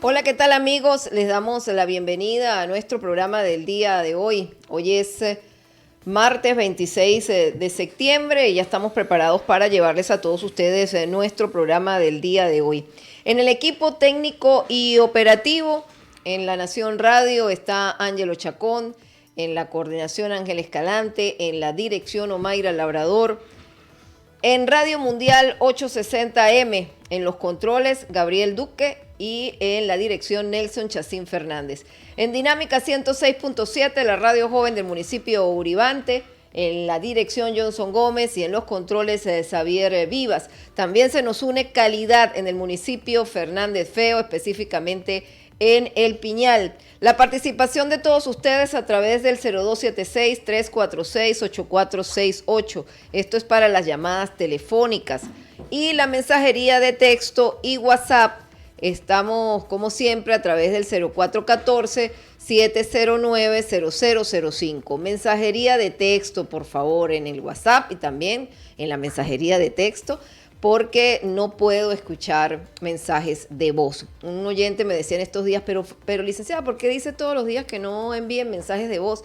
Hola, ¿qué tal amigos? Les damos la bienvenida a nuestro programa del día de hoy. Hoy es martes 26 de septiembre y ya estamos preparados para llevarles a todos ustedes nuestro programa del día de hoy. En el equipo técnico y operativo, en La Nación Radio está Ángelo Chacón, en la coordinación Ángel Escalante, en la dirección Omaira Labrador, en Radio Mundial 860M, en los controles Gabriel Duque y en la dirección Nelson Chacín Fernández. En Dinámica 106.7, la radio joven del municipio Uribante, en la dirección Johnson Gómez y en los controles Xavier Vivas. También se nos une Calidad en el municipio Fernández Feo, específicamente en El Piñal. La participación de todos ustedes a través del 0276-346-8468. Esto es para las llamadas telefónicas. Y la mensajería de texto y WhatsApp. Estamos, como siempre, a través del 0414-709-0005. Mensajería de texto, por favor, en el WhatsApp y también en la mensajería de texto, porque no puedo escuchar mensajes de voz. Un oyente me decía en estos días, pero licenciada, ¿por qué dice todos los días que no envíen mensajes de voz?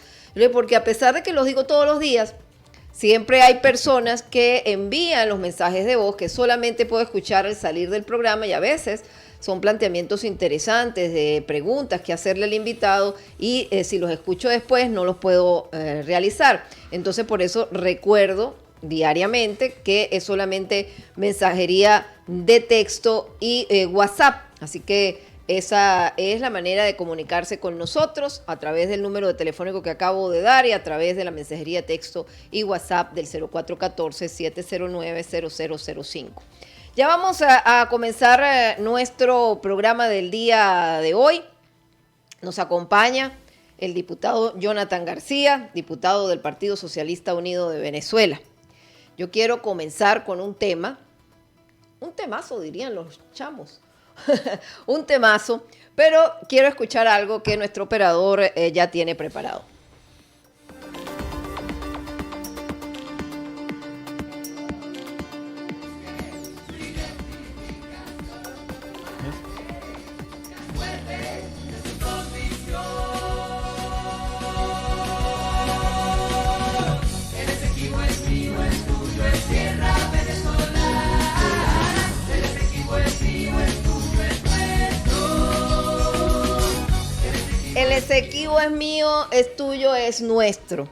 Porque a pesar de que los digo todos los días, siempre hay personas que envían los mensajes de voz que solamente puedo escuchar al salir del programa y a veces son planteamientos interesantes de preguntas que hacerle al invitado y si los escucho después no los puedo realizar. Entonces por eso recuerdo diariamente que es solamente mensajería de texto y WhatsApp. Así que esa es la manera de comunicarse con nosotros a través del número de telefónico que acabo de dar y a través de la mensajería de texto y WhatsApp del 0414-709-0005. Ya vamos a comenzar nuestro programa del día de hoy. Nos acompaña el diputado Jonathan García, diputado del Partido Socialista Unido de Venezuela. Yo quiero comenzar con un temazo dirían los chamos, un temazo, pero quiero escuchar algo que nuestro operador ya tiene preparado. El Esequibo es mío, es tuyo, es nuestro.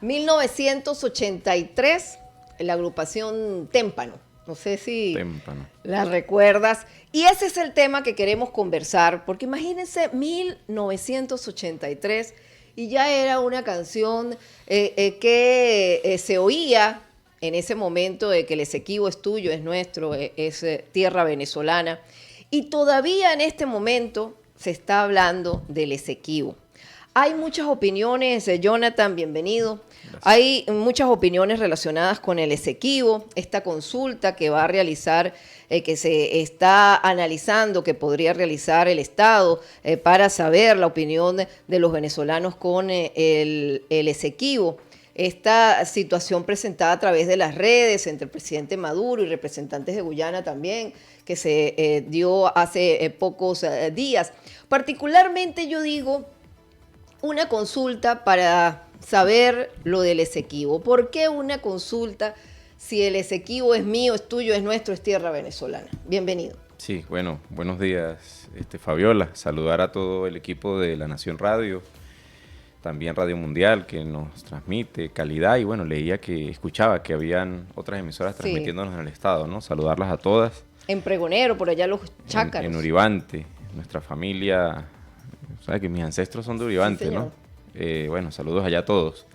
1983, la agrupación Témpano. No sé si la recuerdas. Y ese es el tema que queremos conversar, porque imagínense 1983 y ya era una canción que se oía en ese momento de que el Esequibo es tuyo, es nuestro, es tierra venezolana. Y todavía en este momento se está hablando del Esequibo. Hay muchas opiniones, Jonathan, bienvenido. Gracias. Hay muchas opiniones relacionadas con el Esequibo, esta consulta que va a realizar, que se está analizando, que podría realizar el Estado para saber la opinión de los venezolanos con el Esequibo. Esta situación presentada a través de las redes entre el presidente Maduro y representantes de Guyana también, que se dio hace pocos días. Particularmente yo digo una consulta para saber lo del Esequibo. ¿Por qué una consulta si el Esequibo es mío, es tuyo, es nuestro, es tierra venezolana? Bienvenido. Sí, bueno, buenos días, Fabiola. Saludar a todo el equipo de La Nación Radio, también Radio Mundial que nos transmite calidad y bueno, escuchaba que habían otras emisoras transmitiéndonos en el estado, ¿no? Saludarlas a todas. En Pregonero, por allá los Chácaros. En Uribante, nuestra familia, sabes que mis ancestros son de Uribante, sí, ¿no? Bueno, saludos allá a todos.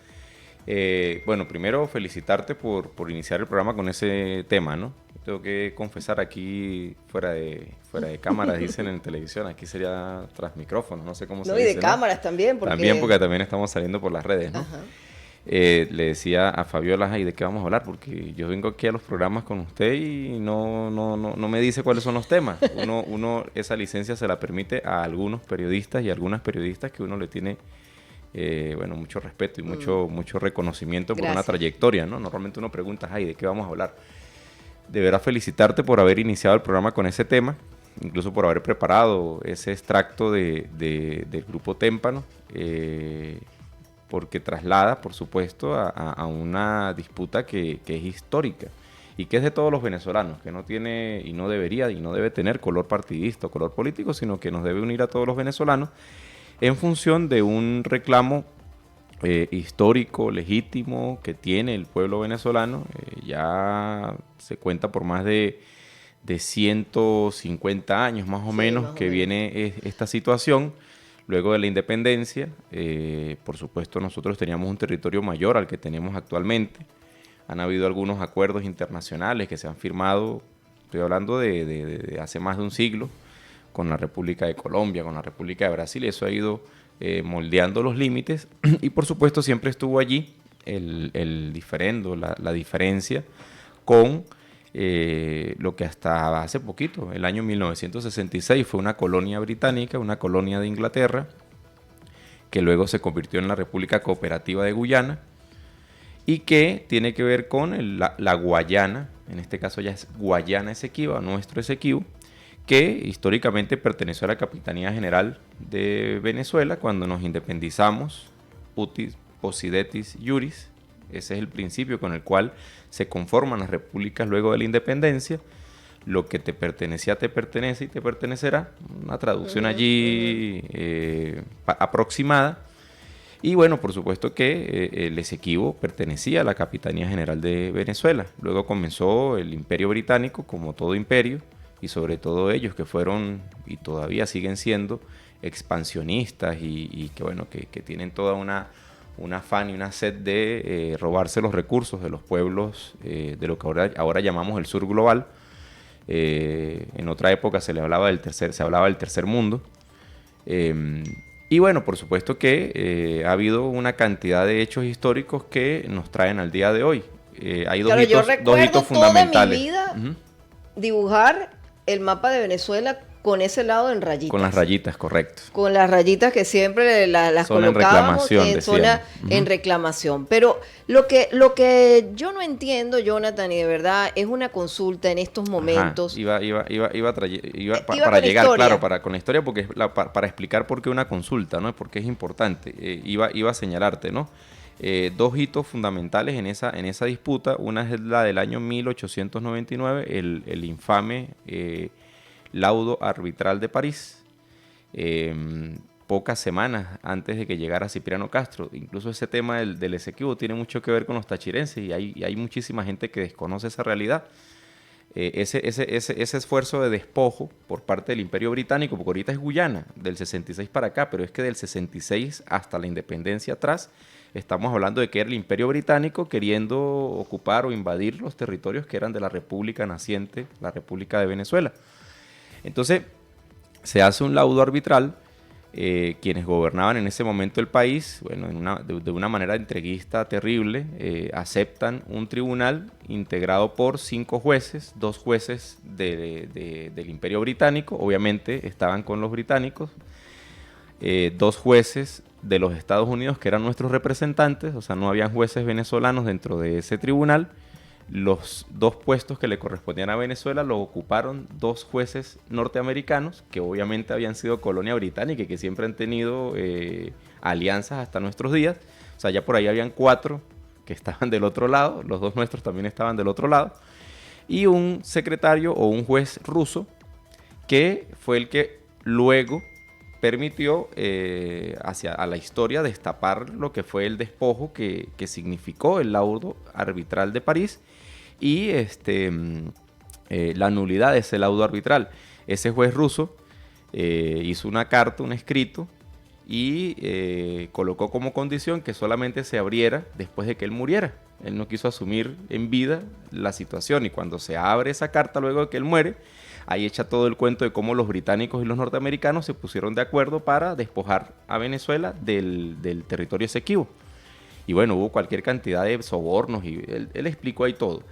Bueno, primero felicitarte por iniciar el programa con ese tema, ¿no? Tengo que confesar aquí, fuera de cámaras, dicen en televisión, aquí sería tras micrófono, no sé cómo se dice. No, y de cámaras también. También porque también estamos saliendo por las redes, ¿no? Ajá. Le decía a Fabiola, ¿y de qué vamos a hablar? Porque yo vengo aquí a los programas con usted y no me dice cuáles son los temas. Uno esa licencia se la permite a algunos periodistas y a algunas periodistas que uno le tiene bueno, mucho respeto y mucho reconocimiento por una trayectoria, ¿no? Normalmente uno pregunta, ¿de qué vamos a hablar? Deberá felicitarte por haber iniciado el programa con ese tema. incluso por haber preparado ese extracto del grupo Témpano, porque traslada, por supuesto, a una disputa que es histórica y que es de todos los venezolanos, que no tiene y no debería y no debe tener color partidista o color político, sino que nos debe unir a todos los venezolanos en función de un reclamo histórico, legítimo, que tiene el pueblo venezolano. Ya se cuenta por más de 150 años más o menos que viene esta situación. Luego de la independencia, por supuesto nosotros teníamos un territorio mayor al que tenemos actualmente. Han habido algunos acuerdos internacionales que se han firmado, estoy hablando de hace más de un siglo, con la República de Colombia, con la República de Brasil, y eso ha ido moldeando los límites, y por supuesto siempre estuvo allí el diferendo, la diferencia con lo que hasta hace poquito, el año 1966, fue una colonia británica, una colonia de Inglaterra, que luego se convirtió en la República Cooperativa de Guyana, y que tiene que ver con la Guayana, en este caso ya es Guayana Esequiba, nuestro Esequibo, que históricamente perteneció a la Capitanía General de Venezuela cuando nos independizamos, utis possidetis iuris. Ese es el principio con el cual se conforman las repúblicas luego de la independencia. Lo que te pertenecía te pertenece y te pertenecerá. Una traducción allí aproximada. Y bueno, por supuesto que el Esequibo pertenecía a la Capitanía General de Venezuela. Luego comenzó el Imperio Británico, como todo imperio, y sobre todo ellos que fueron y todavía siguen siendo expansionistas y que bueno, que tienen toda un afán y una sed de robarse los recursos de los pueblos de lo que ahora llamamos el sur global. En otra época se hablaba del tercer mundo. Y bueno, por supuesto que ha habido una cantidad de hechos históricos que nos traen al día de hoy. Hay dos hitos fundamentales. Toda mi vida dibujar el mapa de Venezuela con ese lado en rayitas. Con las rayitas, correcto. Con las rayitas que siempre las colocábamos en zona en reclamación. Pero lo que yo no entiendo, Jonathan, y de verdad es una consulta en estos momentos. Para llegar, claro, con la historia, porque para explicar por qué una consulta, ¿no? Porque es importante. Iba a señalarte, ¿no? Dos hitos fundamentales en esa disputa. Una es la del año 1899, el infame laudo arbitral de París, pocas semanas antes de que llegara Cipriano Castro. Incluso ese tema del Esequibo tiene mucho que ver con los tachirenses y hay muchísima gente que desconoce esa realidad. Ese esfuerzo de despojo por parte del Imperio Británico, porque ahorita es Guyana, del 66 para acá, pero es que del 66 hasta la independencia atrás, estamos hablando de que era el Imperio Británico queriendo ocupar o invadir los territorios que eran de la República naciente, la República de Venezuela. Entonces, se hace un laudo arbitral. Quienes gobernaban en ese momento el país, bueno, de una manera entreguista terrible, aceptan un tribunal integrado por 5 jueces, 2 jueces del Imperio Británico, obviamente estaban con los británicos, 2 jueces de los Estados Unidos que eran nuestros representantes, o sea, no habían jueces venezolanos dentro de ese tribunal. Los 2 puestos que le correspondían a Venezuela lo ocuparon 2 jueces norteamericanos que obviamente habían sido colonia británica y que siempre han tenido alianzas hasta nuestros días. O sea, ya por ahí habían 4 que estaban del otro lado, los 2 nuestros también estaban del otro lado, y un secretario o un juez ruso que fue el que luego permitió a la historia destapar lo que fue el despojo que significó el laudo arbitral de París y la nulidad de ese laudo arbitral. Ese juez ruso hizo una carta, un escrito, y colocó como condición que solamente se abriera después de que él muriera. Él no quiso asumir en vida la situación, y cuando se abre esa carta luego de que él muere, ahí echa todo el cuento de cómo los británicos y los norteamericanos se pusieron de acuerdo para despojar a Venezuela del territorio Esequibo. Y bueno, hubo cualquier cantidad de sobornos y él explicó ahí todo.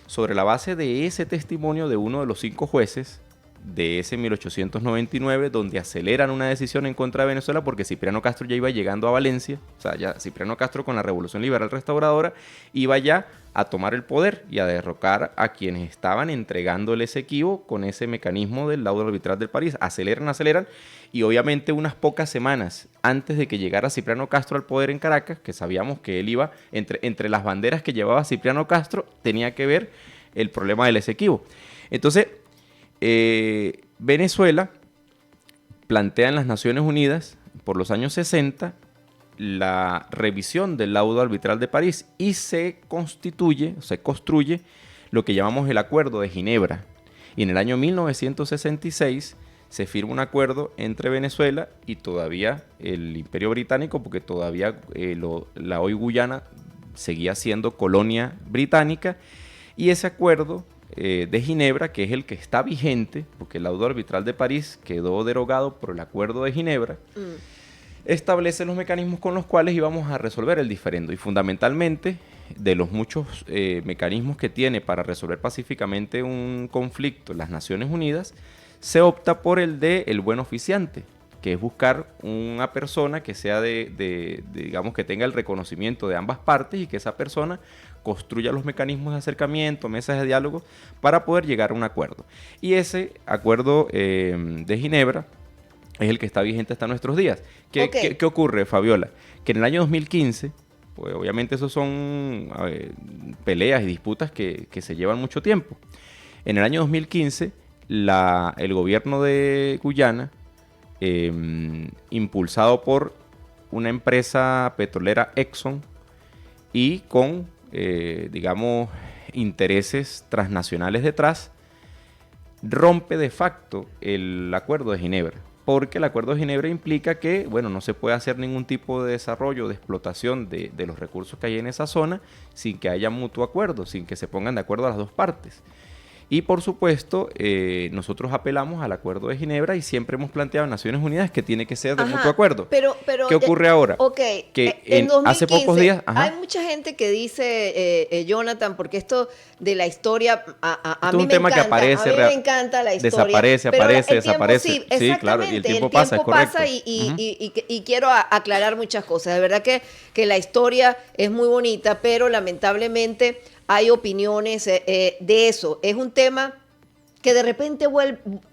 Sobre la base de ese testimonio de uno de los 5 jueces de ese 1899, donde aceleran una decisión en contra de Venezuela porque Cipriano Castro ya iba llegando a Valencia, o sea, ya Cipriano Castro con la Revolución Liberal Restauradora iba ya a tomar el poder y a derrocar a quienes estaban entregando el Esequibo con ese mecanismo del laudo arbitral del París. Aceleran, y obviamente unas pocas semanas antes de que llegara Cipriano Castro al poder en Caracas, que sabíamos que él iba, entre las banderas que llevaba Cipriano Castro, tenía que ver el problema del Esequibo. Entonces, Venezuela plantea en las Naciones Unidas, por los años 60, la revisión del laudo arbitral de París y se construye lo que llamamos el Acuerdo de Ginebra. Y en el año 1966 se firma un acuerdo entre Venezuela y todavía el Imperio Británico, porque todavía la hoy Guyana seguía siendo colonia británica, y ese acuerdo de Ginebra, que es el que está vigente, porque el laudo arbitral de París quedó derogado por el Acuerdo de Ginebra, establece los mecanismos con los cuales íbamos a resolver el diferendo. Y fundamentalmente, de los muchos mecanismos que tiene para resolver pacíficamente un conflicto las Naciones Unidas, se opta por el de el buen oficiante, que es buscar una persona que sea digamos, que tenga el reconocimiento de ambas partes y que esa persona construya los mecanismos de acercamiento, mesas de diálogo, para poder llegar a un acuerdo. Y ese acuerdo de Ginebra es el que está vigente hasta nuestros días. ¿Qué ocurre, Fabiola? Que en el año 2015, pues obviamente esos son peleas y disputas que se llevan mucho tiempo. En el año 2015, el gobierno de Guyana, impulsado por una empresa petrolera Exxon y con, digamos, intereses transnacionales detrás, rompe de facto el Acuerdo de Ginebra. Porque el Acuerdo de Ginebra implica que, bueno, no se puede hacer ningún tipo de desarrollo, de explotación de los recursos que hay en esa zona sin que haya mutuo acuerdo, sin que se pongan de acuerdo las dos partes. Y por supuesto, nosotros apelamos al Acuerdo de Ginebra y siempre hemos planteado en Naciones Unidas que tiene que ser de mutuo acuerdo. Pero, ¿qué ocurre ahora? Que en 2015, hace pocos días... hay mucha gente que dice, Jonathan, porque esto de la historia, a mí me encanta. Que aparece, a mí me encanta la historia. Desaparece, desaparece. Sí, claro, y el tiempo pasa, es correcto. Y quiero aclarar muchas cosas. De verdad que la historia es muy bonita, pero lamentablemente hay opiniones de eso. Es un tema que de repente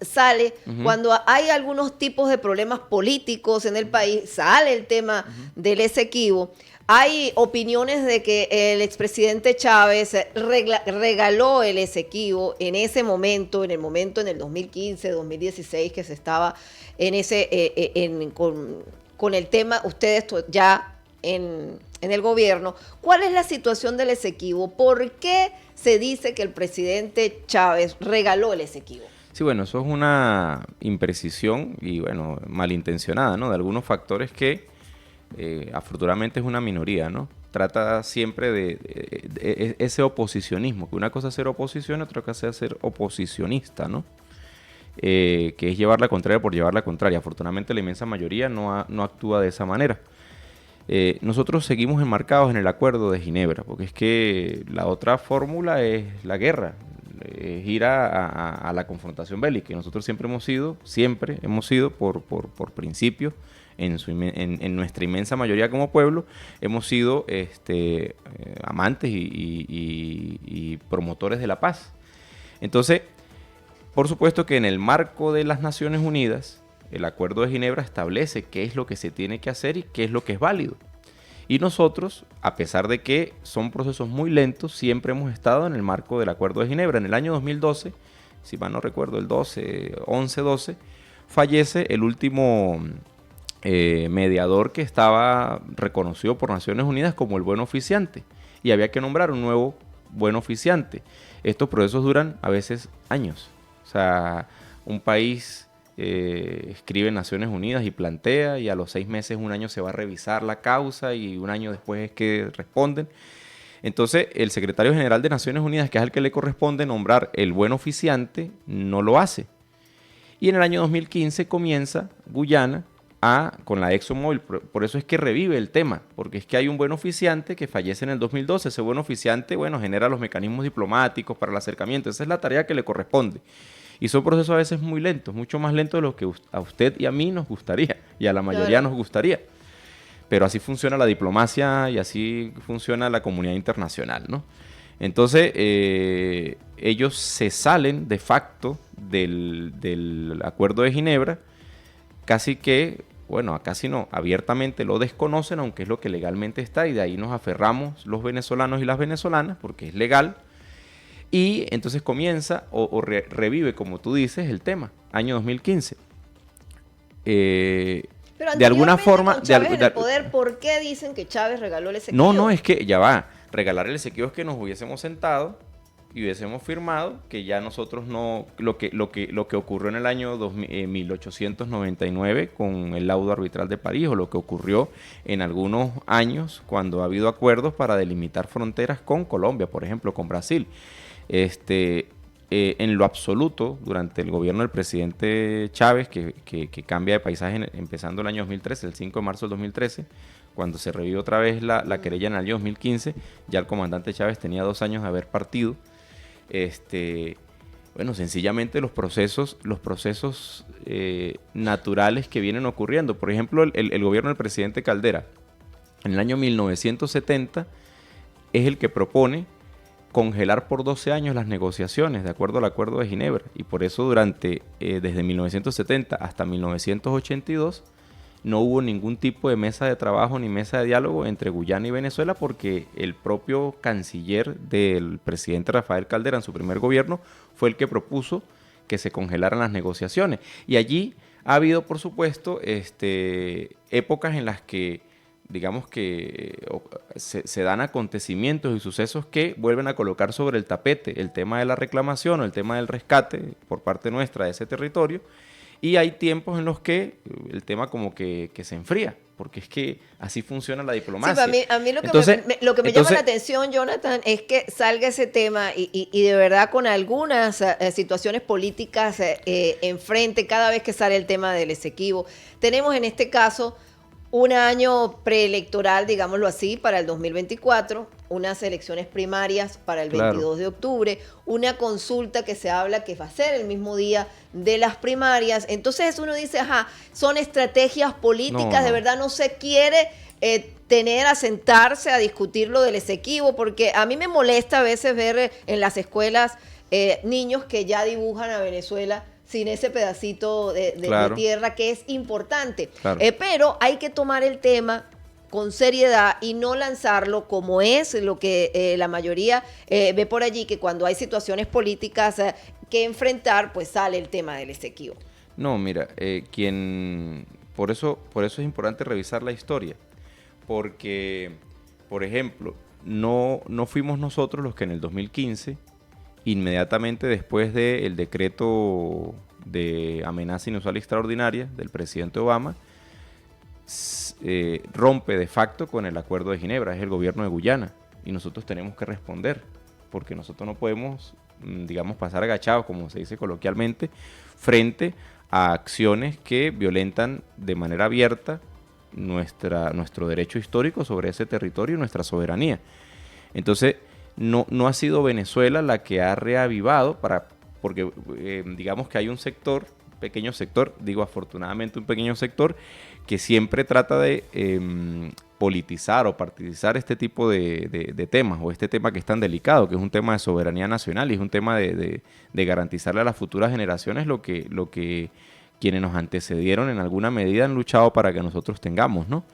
sale cuando hay algunos tipos de problemas políticos en el país, sale el tema del Esequibo. Hay opiniones de que el expresidente Chávez regaló el Esequibo en ese momento, en el 2015, 2016, que se estaba con el tema, ustedes ya en el gobierno. ¿Cuál es la situación del Esequibo? ¿Por qué se dice que el presidente Chávez regaló el Esequibo? Sí, bueno, eso es una imprecisión y, bueno, malintencionada, ¿no? De algunos factores que afortunadamente es una minoría, ¿no? Trata siempre de ese oposicionismo, que una cosa es ser oposición, otra cosa es ser oposicionista, ¿no? Que es llevar la contraria por llevar la contraria. Afortunadamente la inmensa mayoría no actúa de esa manera. Nosotros seguimos enmarcados en el Acuerdo de Ginebra, porque es que la otra fórmula es la guerra, es ir a la confrontación bélica. Y nosotros siempre hemos sido por principio, en nuestra inmensa mayoría como pueblo, hemos sido amantes y promotores de la paz. Entonces, por supuesto que en el marco de las Naciones Unidas, el Acuerdo de Ginebra establece qué es lo que se tiene que hacer y qué es lo que es válido. Y nosotros, a pesar de que son procesos muy lentos, siempre hemos estado en el marco del Acuerdo de Ginebra. En el año 2012, si mal no recuerdo, el 11-12, fallece el último mediador que estaba reconocido por Naciones Unidas como el buen oficiante. Y había que nombrar un nuevo buen oficiante. Estos procesos duran a veces años. O sea, un país escribe en Naciones Unidas y plantea, y a los 6 meses, un año se va a revisar la causa y un año después es que responden. Entonces, el secretario general de Naciones Unidas, que es al que le corresponde nombrar el buen oficiante, no lo hace. Y en el año 2015 comienza Guyana con la ExxonMobil. Por eso es que revive el tema, porque es que hay un buen oficiante que fallece en el 2012. Ese buen oficiante, bueno, genera los mecanismos diplomáticos para el acercamiento. Esa es la tarea que le corresponde. Y son procesos a veces muy lentos, mucho más lentos de lo que a usted y a mí nos gustaría, y a la mayoría nos gustaría. Pero así funciona la diplomacia y así funciona la comunidad internacional, ¿no? Entonces, ellos se salen de facto del Acuerdo de Ginebra, casi que, bueno, casi no, abiertamente lo desconocen, aunque es lo que legalmente está, y de ahí nos aferramos los venezolanos y las venezolanas, porque es legal. Y entonces comienza revive, como tú dices, el tema, año 2015. Pero De alguna forma... con Chávez en el poder, ¿por qué dicen que Chávez regaló el Esequibo? No, es que ya va. Regalar el Esequibo es que nos hubiésemos sentado y hubiésemos firmado que ya nosotros no... Lo que ocurrió en el año 1899 con el laudo arbitral de París, o lo que ocurrió en algunos años cuando ha habido acuerdos para delimitar fronteras con Colombia, por ejemplo, con Brasil. En lo absoluto, durante el gobierno del presidente Chávez, que cambia de paisaje empezando el año 2013, el 5 de marzo del 2013, cuando se revivió otra vez la querella en el año 2015, ya el comandante Chávez tenía 2 años de haber partido. Bueno, sencillamente los procesos naturales que vienen ocurriendo. Por ejemplo, el gobierno del presidente Caldera, en el año 1970, es el que propone congelar por 12 años las negociaciones de acuerdo al Acuerdo de Ginebra, y por eso desde 1970 hasta 1982 no hubo ningún tipo de mesa de trabajo ni mesa de diálogo entre Guyana y Venezuela, porque el propio canciller del presidente Rafael Caldera en su primer gobierno fue el que propuso que se congelaran las negociaciones. Y allí ha habido, por supuesto, épocas en las que digamos que se dan acontecimientos y sucesos que vuelven a colocar sobre el tapete el tema de la reclamación o el tema del rescate por parte nuestra de ese territorio, y hay tiempos en los que el tema como que se enfría, porque es que así funciona la diplomacia. Sí, a mí lo que me llama la atención, Jonathan, es que salga ese tema y de verdad con algunas situaciones políticas enfrente cada vez que sale el tema del Esequibo. Tenemos en este caso un año preelectoral, digámoslo así, para el 2024, unas elecciones primarias para el 22 de octubre, una consulta que se habla que va a ser el mismo día de las primarias. Entonces uno dice, son estrategias políticas, de verdad no se quiere a sentarse a discutir lo del Esequibo, porque a mí me molesta a veces ver en las escuelas niños que ya dibujan a Venezuela sin ese pedacito de tierra que es importante. Pero hay que tomar el tema con seriedad y no lanzarlo como es lo que la mayoría ve por allí, que cuando hay situaciones políticas que enfrentar, pues sale el tema del Esequibo. No, mira, por eso es importante revisar la historia, porque, por ejemplo, no fuimos nosotros los que en el 2015, inmediatamente después del decreto de amenaza inusual y extraordinaria del presidente Obama, rompe de facto con el Acuerdo de Ginebra, es el gobierno de Guyana, y nosotros tenemos que responder, porque nosotros no podemos, digamos, pasar agachados, como se dice coloquialmente, frente a acciones que violentan de manera abierta nuestro derecho histórico sobre ese territorio y nuestra soberanía. Entonces, no ha sido Venezuela la que ha reavivado, porque digamos que hay un sector, pequeño sector, digo afortunadamente un pequeño sector, que siempre trata de politizar o partidizar este tipo de temas, o este tema que es tan delicado, que es un tema de soberanía nacional y es un tema de garantizarle a las futuras generaciones lo que quienes nos antecedieron en alguna medida han luchado para que nosotros tengamos, ¿no?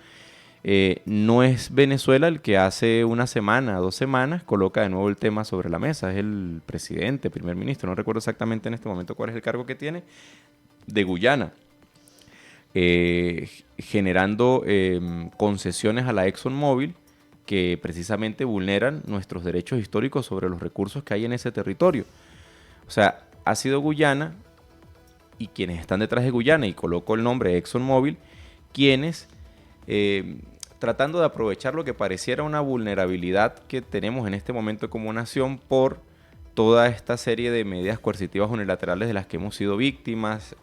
No es Venezuela el que hace una semana, 2 semanas, coloca de nuevo el tema sobre la mesa, es el presidente, primer ministro, no recuerdo exactamente en este momento cuál es el cargo que tiene, de Guyana, generando concesiones a la ExxonMobil que precisamente vulneran nuestros derechos históricos sobre los recursos que hay en ese territorio. O sea, ha sido Guyana y quienes están detrás de Guyana, y coloco el nombre de ExxonMobil, quienes tratando de aprovechar lo que pareciera una vulnerabilidad que tenemos en este momento como nación por toda esta serie de medidas coercitivas unilaterales de las que hemos sido víctimas,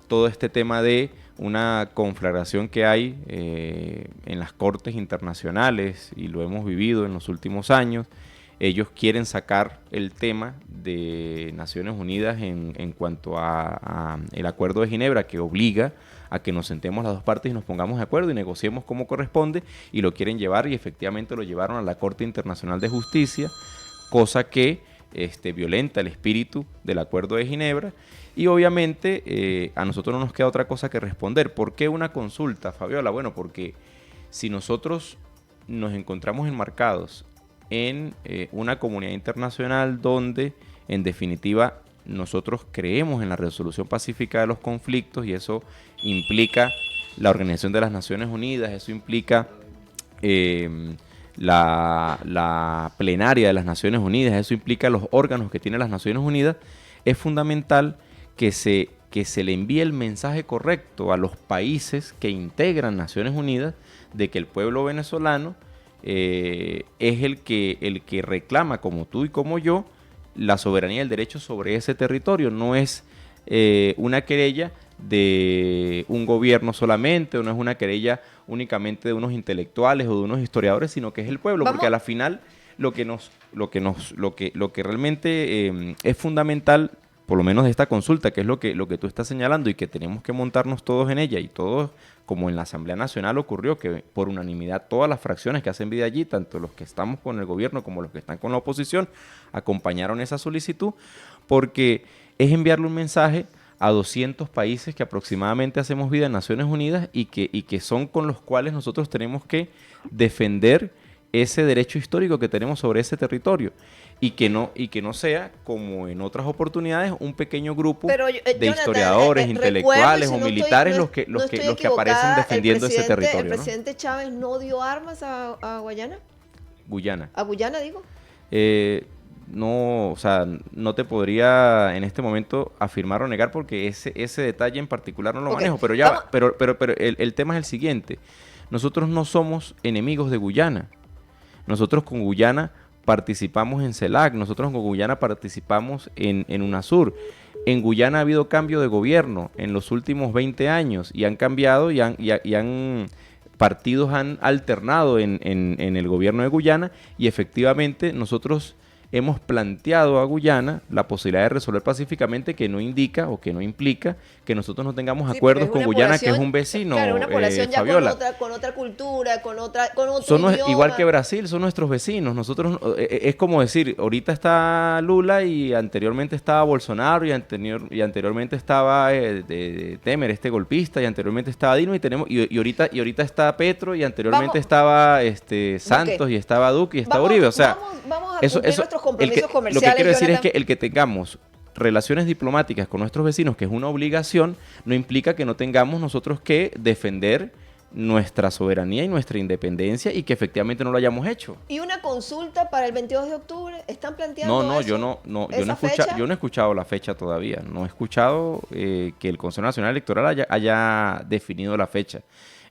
todo este tema de una conflagración que hay en las cortes internacionales, y lo hemos vivido en los últimos años, ellos quieren sacar el tema de Naciones Unidas en cuanto a el Acuerdo de Ginebra, que obliga a que nos sentemos las dos partes y nos pongamos de acuerdo y negociemos como corresponde, y lo quieren llevar, y efectivamente lo llevaron a la Corte Internacional de Justicia, cosa que violenta el espíritu del Acuerdo de Ginebra. Y obviamente a nosotros no nos queda otra cosa que responder. ¿Por qué una consulta, Fabiola? Bueno, porque si nosotros nos encontramos enmarcados en una comunidad internacional donde, en definitiva, nosotros creemos en la resolución pacífica de los conflictos, y eso implica la Organización de las Naciones Unidas, eso implica la plenaria de las Naciones Unidas, eso implica los órganos que tienen las Naciones Unidas, es fundamental que se le envíe el mensaje correcto a los países que integran Naciones Unidas de que el pueblo venezolano es el que reclama, como tú y como yo, la soberanía y el derecho sobre ese territorio. No es una querella de un gobierno solamente, o no es una querella únicamente de unos intelectuales o de unos historiadores, sino que es el pueblo. Porque a la final lo que realmente es fundamental, por lo menos de esta consulta, que es lo que tú estás señalando, y que tenemos que montarnos todos en ella, y todos, como en la Asamblea Nacional ocurrió, que por unanimidad todas las fracciones que hacen vida allí, tanto los que estamos con el gobierno como los que están con la oposición, acompañaron esa solicitud, porque es enviarle un mensaje a 200 países que aproximadamente hacemos vida en Naciones Unidas, y que son con los cuales nosotros tenemos que defender ese derecho histórico que tenemos sobre ese territorio, y que no sea, como en otras oportunidades, un pequeño grupo de historiadores, intelectuales o militares los que aparecen defendiendo ese territorio. ¿El presidente Chávez no dio armas a Guyana? Guyana. ¿A Guyana, digo? No, o sea, no te podría en este momento afirmar o negar, porque ese detalle en particular no lo manejo, pero el tema es el siguiente: nosotros no somos enemigos de Guyana. Nosotros con Guyana participamos en CELAC, nosotros con Guyana participamos en UNASUR. En Guyana ha habido cambio de gobierno en los últimos 20 años, y han cambiado, partidos han alternado en el gobierno de Guyana, y efectivamente nosotros hemos planteado a Guyana la posibilidad de resolver pacíficamente, que no indica o que no implica que nosotros no tengamos acuerdos con Guyana, que es un vecino. Claro, una población ya Fabiola, con otra cultura, con otro idioma. Igual que Brasil, son nuestros vecinos. Nosotros, es como decir, ahorita está Lula y anteriormente estaba Bolsonaro, y anteriormente estaba Temer, este golpista, y anteriormente estaba Dilma, y ahorita está Petro, y anteriormente estaba Santos, y estaba Duque, y estaba Uribe. O sea, vamos a cumplir nuestros compromisos comerciales. Lo que quiero decir es que el que tengamos relaciones diplomáticas con nuestros vecinos, que es una obligación, no implica que no tengamos nosotros que defender nuestra soberanía y nuestra independencia, y que efectivamente no lo hayamos hecho. ¿Y una consulta para el 22 de octubre? ¿Están planteando eso? Yo no he escuchado la fecha todavía. No he escuchado que el Consejo Nacional Electoral haya definido la fecha.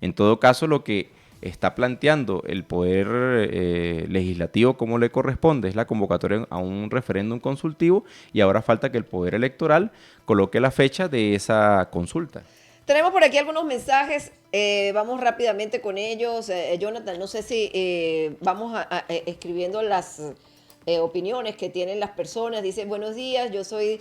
En todo caso, lo que está planteando el poder legislativo, como le corresponde, es la convocatoria a un referéndum consultivo, y ahora falta que el poder electoral coloque la fecha de esa consulta. Tenemos por aquí algunos mensajes, vamos rápidamente con ellos. Jonathan, no sé si vamos escribiendo las opiniones que tienen las personas. Dice: buenos días, yo soy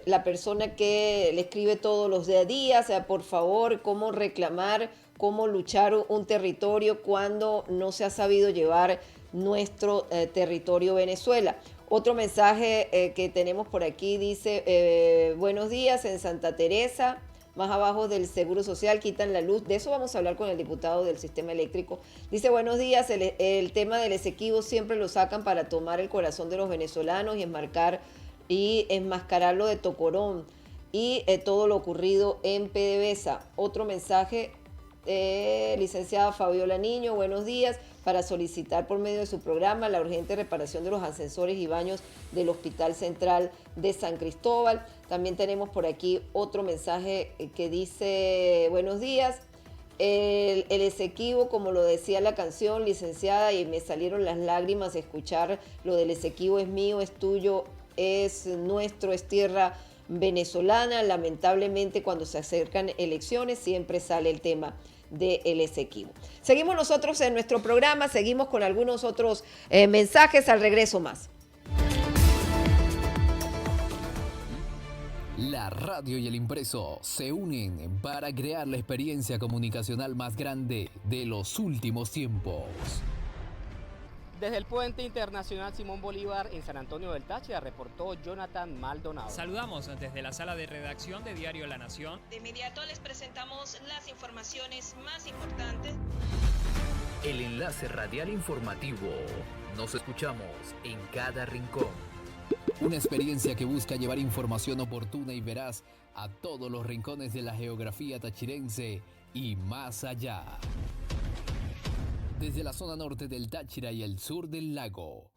la persona que le escribe todos los días, por favor, ¿cómo reclamar, cómo luchar un territorio cuando no se ha sabido llevar nuestro territorio Venezuela? Otro mensaje que tenemos por aquí dice: buenos días, en Santa Teresa, más abajo del Seguro Social, quitan la luz. De eso vamos a hablar con el diputado del sistema eléctrico. Dice: buenos días, el tema del Esequibo siempre lo sacan para tomar el corazón de los venezolanos y enmascararlo de Tocorón y todo lo ocurrido en PDVSA. Otro mensaje, licenciada Fabiola Niño, buenos días, para solicitar por medio de su programa la urgente reparación de los ascensores y baños del Hospital Central de San Cristóbal. También tenemos por aquí otro mensaje que dice: buenos días, el Esequibo, como lo decía la canción, licenciada, y me salieron las lágrimas escuchar lo del Esequibo: es mío, es tuyo, es nuestro, es tierra venezolana. Lamentablemente, cuando se acercan elecciones siempre sale el tema. de El Esequibo. Seguimos nosotros en nuestro programa, seguimos con algunos otros mensajes, al regreso más. La radio y el impreso se unen para crear la experiencia comunicacional más grande de los últimos tiempos. Desde el Puente Internacional Simón Bolívar en San Antonio del Táchira reportó Jonathan Maldonado. Saludamos desde la sala de redacción de Diario La Nación. De inmediato les presentamos las informaciones más importantes. El enlace radial informativo. Nos escuchamos en cada rincón. Una experiencia que busca llevar información oportuna y veraz a todos los rincones de la geografía tachirense y más allá. Desde la zona norte del Táchira y el sur del lago,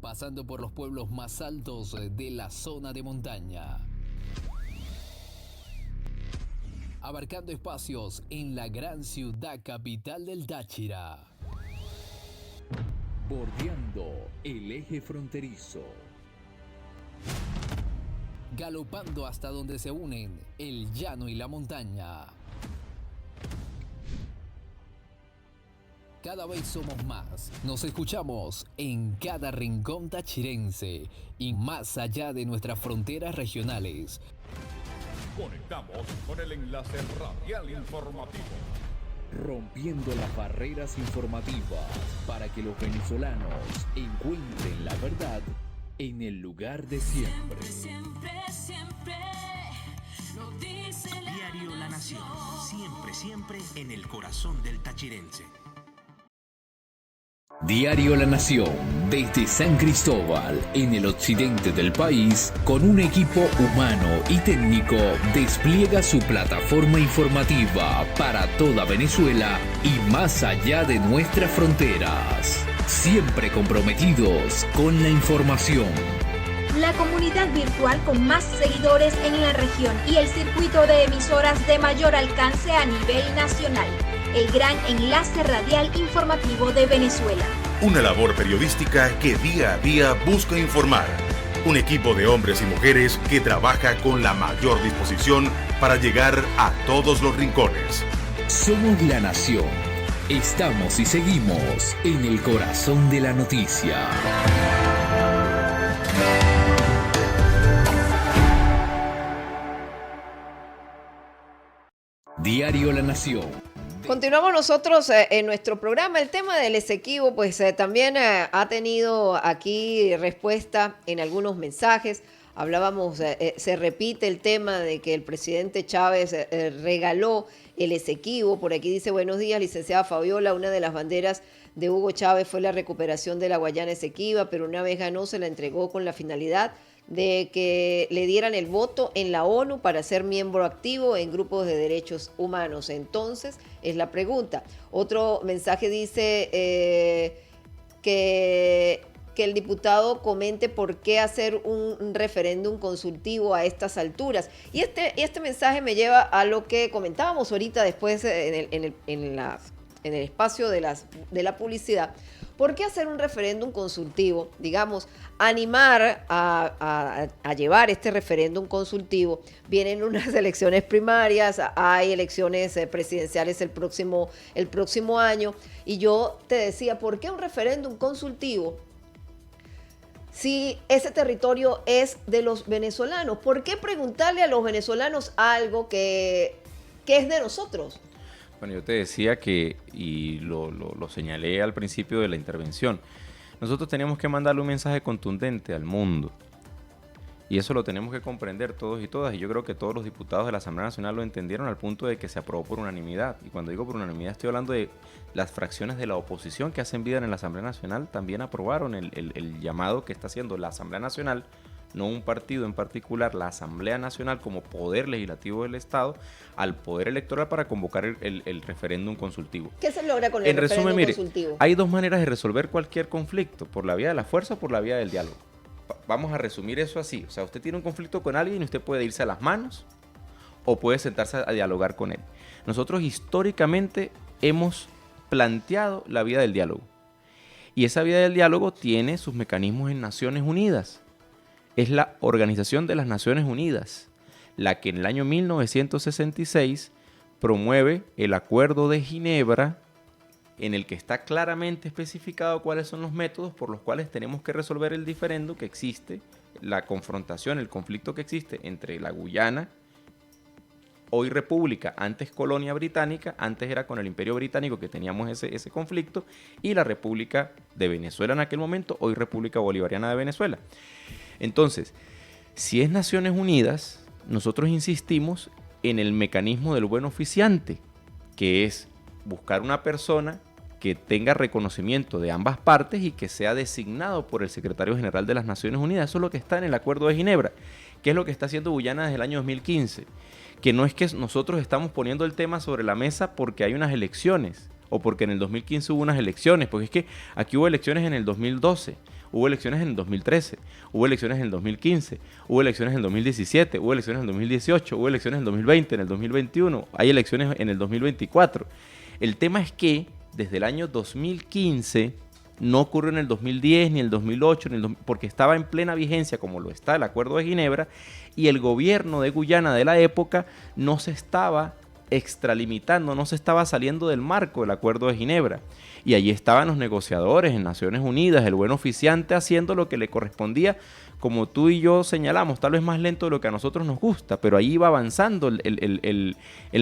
pasando por los pueblos más altos de la zona de montaña, abarcando espacios en la gran ciudad capital del Táchira, bordeando el eje fronterizo, galopando hasta donde se unen el llano y la montaña. Cada vez somos más. Nos escuchamos en cada rincón tachirense y más allá de nuestras fronteras regionales. Conectamos con el enlace radial informativo. Rompiendo las barreras informativas para que los venezolanos encuentren la verdad en el lugar de siempre. Siempre, siempre, lo dice Diario La Nación, siempre, siempre en el corazón del tachirense. Diario La Nación, desde San Cristóbal, en el occidente del país, con un equipo humano y técnico, despliega su plataforma informativa para toda Venezuela y más allá de nuestras fronteras. Siempre comprometidos con la información. La comunidad virtual con más seguidores en la región y el circuito de emisoras de mayor alcance a nivel nacional. El gran enlace radial informativo de Venezuela. Una labor periodística que día a día busca informar. Un equipo de hombres y mujeres que trabaja con la mayor disposición para llegar a todos los rincones. Somos La Nación. Estamos y seguimos en el corazón de la noticia. Diario La Nación. Continuamos nosotros en nuestro programa. El tema del Esequibo pues también ha tenido aquí respuesta en algunos mensajes. Hablábamos, se repite el tema de que el presidente Chávez regaló el Esequibo. Por aquí dice: buenos días, licenciada Fabiola. Una de las banderas de Hugo Chávez fue la recuperación de la Guayana Esequiba, pero una vez ganó se la entregó con la finalidad de que le dieran el voto en la ONU para ser miembro activo en grupos de derechos humanos. Entonces, es la pregunta. Otro mensaje dice que el diputado comente por qué hacer un referéndum consultivo a estas alturas. Y este mensaje me lleva a lo que comentábamos ahorita después en el espacio de la publicidad. ¿Por qué hacer un referéndum consultivo? Digamos, animar a llevar este referéndum consultivo. Vienen unas elecciones primarias, hay elecciones presidenciales el próximo año. Y yo te decía, ¿por qué un referéndum consultivo si ese territorio es de los venezolanos? ¿Por qué preguntarle a los venezolanos algo que es de nosotros? Bueno, yo te decía que, y lo señalé al principio de la intervención, nosotros teníamos que mandarle un mensaje contundente al mundo. Y eso lo tenemos que comprender todos y todas. Y yo creo que todos los diputados de la Asamblea Nacional lo entendieron al punto de que se aprobó por unanimidad. Y cuando digo por unanimidad estoy hablando de las fracciones de la oposición que hacen vida en la Asamblea Nacional. También aprobaron el llamado que está haciendo la Asamblea Nacional, no un partido en particular, la Asamblea Nacional como poder legislativo del Estado, al poder electoral para convocar el referéndum consultivo. ¿Qué se logra con el referéndum consultivo? Hay dos maneras de resolver cualquier conflicto, por la vía de la fuerza o por la vía del diálogo. Vamos a resumir eso así. O sea, usted tiene un conflicto con alguien y usted puede irse a las manos o puede sentarse a dialogar con él. Nosotros históricamente hemos planteado la vía del diálogo. Y esa vía del diálogo tiene sus mecanismos en Naciones Unidas. Es la Organización de las Naciones Unidas la que en el año 1966 promueve el Acuerdo de Ginebra, en el que está claramente especificado cuáles son los métodos por los cuales tenemos que resolver el diferendo que existe, la confrontación, el conflicto que existe entre la Guyana, hoy república, antes colonia británica, antes era con el Imperio Británico que teníamos ese conflicto, y la República de Venezuela en aquel momento, hoy República Bolivariana de Venezuela. Entonces, si es Naciones Unidas, nosotros insistimos en el mecanismo del buen oficiante, que es buscar una persona que tenga reconocimiento de ambas partes y que sea designado por el Secretario General de las Naciones Unidas. Eso es lo que está en el Acuerdo de Ginebra. ¿Qué es lo que está haciendo Guyana desde el año 2015? Que no es que nosotros estamos poniendo el tema sobre la mesa porque hay unas elecciones o porque en el 2015 hubo unas elecciones, porque es que aquí hubo elecciones en el 2012, hubo elecciones en el 2013, hubo elecciones en el 2015, hubo elecciones en el 2017, hubo elecciones en el 2018, hubo elecciones en el 2020, en el 2021, hay elecciones en el 2024. El tema es que desde el año 2015 no ocurrió en el 2010 ni el 2008, porque estaba en plena vigencia, como lo está el Acuerdo de Ginebra, y el gobierno de Guyana de la época no se estaba extralimitando, no se estaba saliendo del marco del Acuerdo de Ginebra. Y allí estaban los negociadores en Naciones Unidas, el buen oficiante haciendo lo que le correspondía, como tú y yo señalamos, tal vez más lento de lo que a nosotros nos gusta, pero ahí iba avanzando el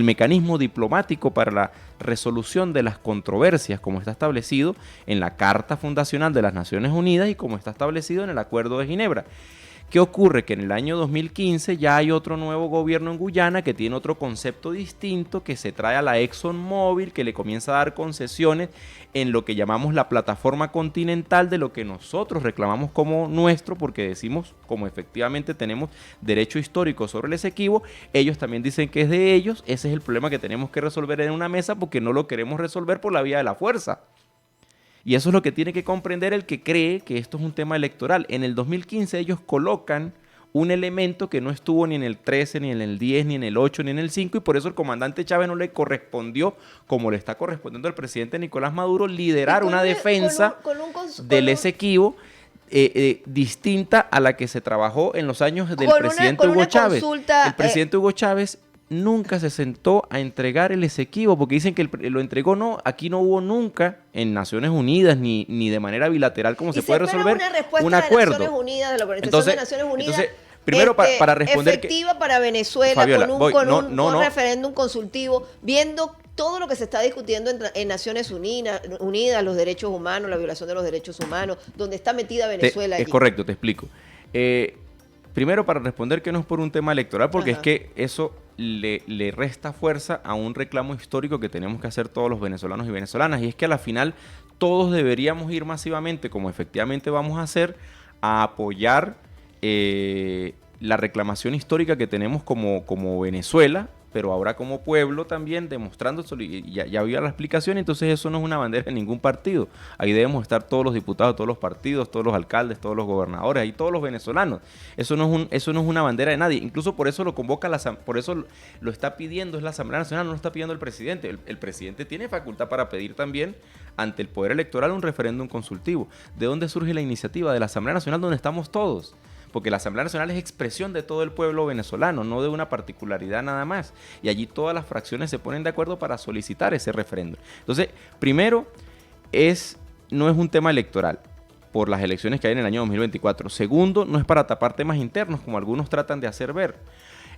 mecanismo diplomático para la resolución de las controversias, como está establecido en la Carta Fundacional de las Naciones Unidas y como está establecido en el Acuerdo de Ginebra. ¿Qué ocurre? Que en el año 2015 ya hay otro nuevo gobierno en Guyana que tiene otro concepto distinto, que se trae a la ExxonMobil, que le comienza a dar concesiones en lo que llamamos la plataforma continental de lo que nosotros reclamamos como nuestro, porque decimos, como efectivamente tenemos derecho histórico sobre el Esequibo, ellos también dicen que es de ellos. Ese es el problema que tenemos que resolver en una mesa porque no lo queremos resolver por la vía de la fuerza. Y eso es lo que tiene que comprender el que cree que esto es un tema electoral. En el 2015 ellos colocan un elemento que no estuvo ni en el 13, ni en el 10, ni en el 8, ni en el 5, y por eso el comandante Chávez no le correspondió, como le está correspondiendo al presidente Nicolás Maduro, liderar una defensa del Esequibo distinta a la que se trabajó en los años del presidente Hugo Chávez. El presidente Hugo Chávez nunca se sentó a entregar el Esequibo, porque dicen que lo entregó, no, aquí no hubo nunca en Naciones Unidas, ni de manera bilateral como se puede resolver un acuerdo. De Naciones Unidas, de la Organización de Naciones Unidas, primero para responder efectiva para Venezuela, Fabiola, con un referéndum consultivo, viendo todo lo que se está discutiendo en Naciones Unidas, los derechos humanos, la violación de los derechos humanos, donde está metida Venezuela allí. Es correcto, te explico. Primero, para responder que no es por un tema electoral, porque es que eso le resta fuerza a un reclamo histórico que tenemos que hacer todos los venezolanos y venezolanas, y es que a la final todos deberíamos ir masivamente, como efectivamente vamos a hacer, a apoyar la reclamación histórica que tenemos como Venezuela, pero ahora como pueblo también, demostrando, ya había la explicación, entonces eso no es una bandera de ningún partido. Ahí debemos estar todos los diputados, todos los partidos, todos los alcaldes, todos los gobernadores, ahí todos los venezolanos. Eso no es una bandera de nadie. Incluso por eso lo convoca, por eso lo está pidiendo es la Asamblea Nacional, no lo está pidiendo el presidente. El presidente tiene facultad para pedir también ante el Poder Electoral un referéndum consultivo. ¿De dónde surge la iniciativa? De la Asamblea Nacional, donde estamos todos. Porque la Asamblea Nacional es expresión de todo el pueblo venezolano, no de una particularidad nada más. Y allí todas las fracciones se ponen de acuerdo para solicitar ese referéndum. Entonces, primero, no es un tema electoral por las elecciones que hay en el año 2024. Segundo, no es para tapar temas internos, como algunos tratan de hacer ver.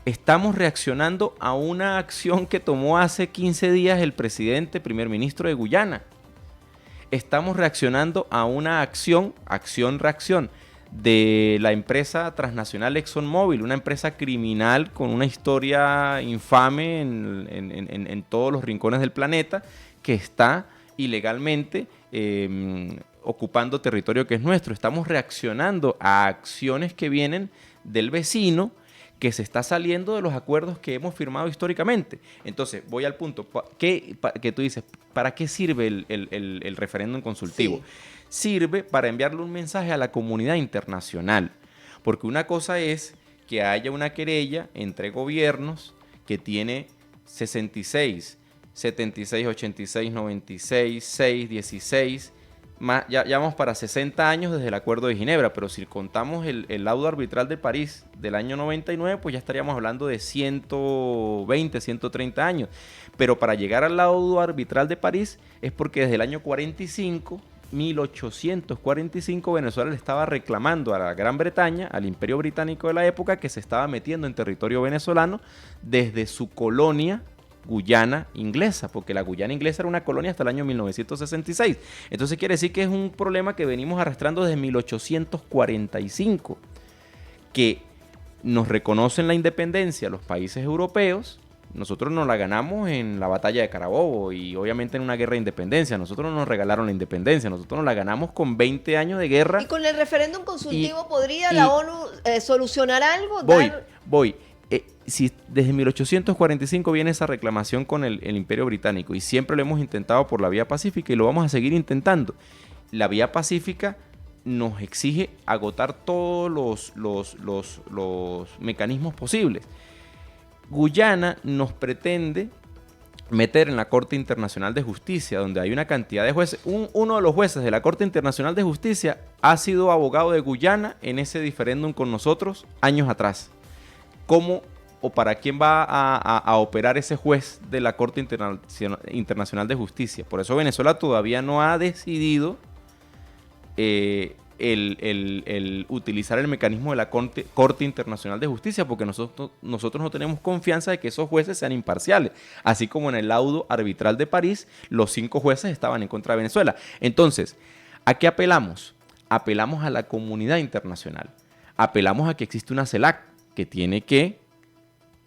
Estamos reaccionando a una acción que tomó hace 15 días el primer ministro de Guyana. Estamos reaccionando a una acción-reacción, de la empresa transnacional ExxonMobil, una empresa criminal con una historia infame en todos los rincones del planeta, que está ilegalmente ocupando territorio que es nuestro. Estamos reaccionando a acciones que vienen del vecino, que se está saliendo de los acuerdos que hemos firmado históricamente. Entonces, voy al punto que tú dices, ¿para qué sirve el referéndum consultivo? Sí. Sirve para enviarle un mensaje a la comunidad internacional, porque una cosa es que haya una querella entre gobiernos que tiene 66, 76, 86, 96, 6, 16 ya vamos para 60 años desde el Acuerdo de Ginebra, pero si contamos el laudo arbitral de París del año 99, pues ya estaríamos hablando de 120, 130 años. Pero para llegar al laudo arbitral de París es porque desde el año 1845, Venezuela le estaba reclamando a la Gran Bretaña, al Imperio Británico de la época, que se estaba metiendo en territorio venezolano desde su colonia Guyana inglesa, porque la Guyana inglesa era una colonia hasta el año 1966. Entonces quiere decir que es un problema que venimos arrastrando desde 1845, que nos reconocen la independencia los países europeos. Nosotros nos la ganamos en la batalla de Carabobo y obviamente en una guerra de independencia. Nosotros no nos regalaron la independencia, nosotros nos la ganamos con 20 años de guerra. ¿Y con el referéndum consultivo podría la ONU solucionar algo? Voy. Si desde 1845 viene esa reclamación con el Imperio Británico y siempre lo hemos intentado por la vía pacífica y lo vamos a seguir intentando. La vía pacífica nos exige agotar todos los mecanismos posibles. Guyana nos pretende meter en la Corte Internacional de Justicia, donde hay una cantidad de jueces. Uno de los jueces de la Corte Internacional de Justicia ha sido abogado de Guyana en ese diferéndum con nosotros años atrás. ¿Cómo o para quién va a operar ese juez de la Corte Internacional de Justicia? Por eso Venezuela todavía no ha decidido el utilizar el mecanismo de la Corte Internacional de Justicia, porque nosotros no tenemos confianza de que esos jueces sean imparciales. Así como en el laudo arbitral de París, los 5 jueces estaban en contra de Venezuela. Entonces, ¿a qué apelamos? Apelamos a la comunidad internacional. Apelamos a que existe una CELAC que tiene que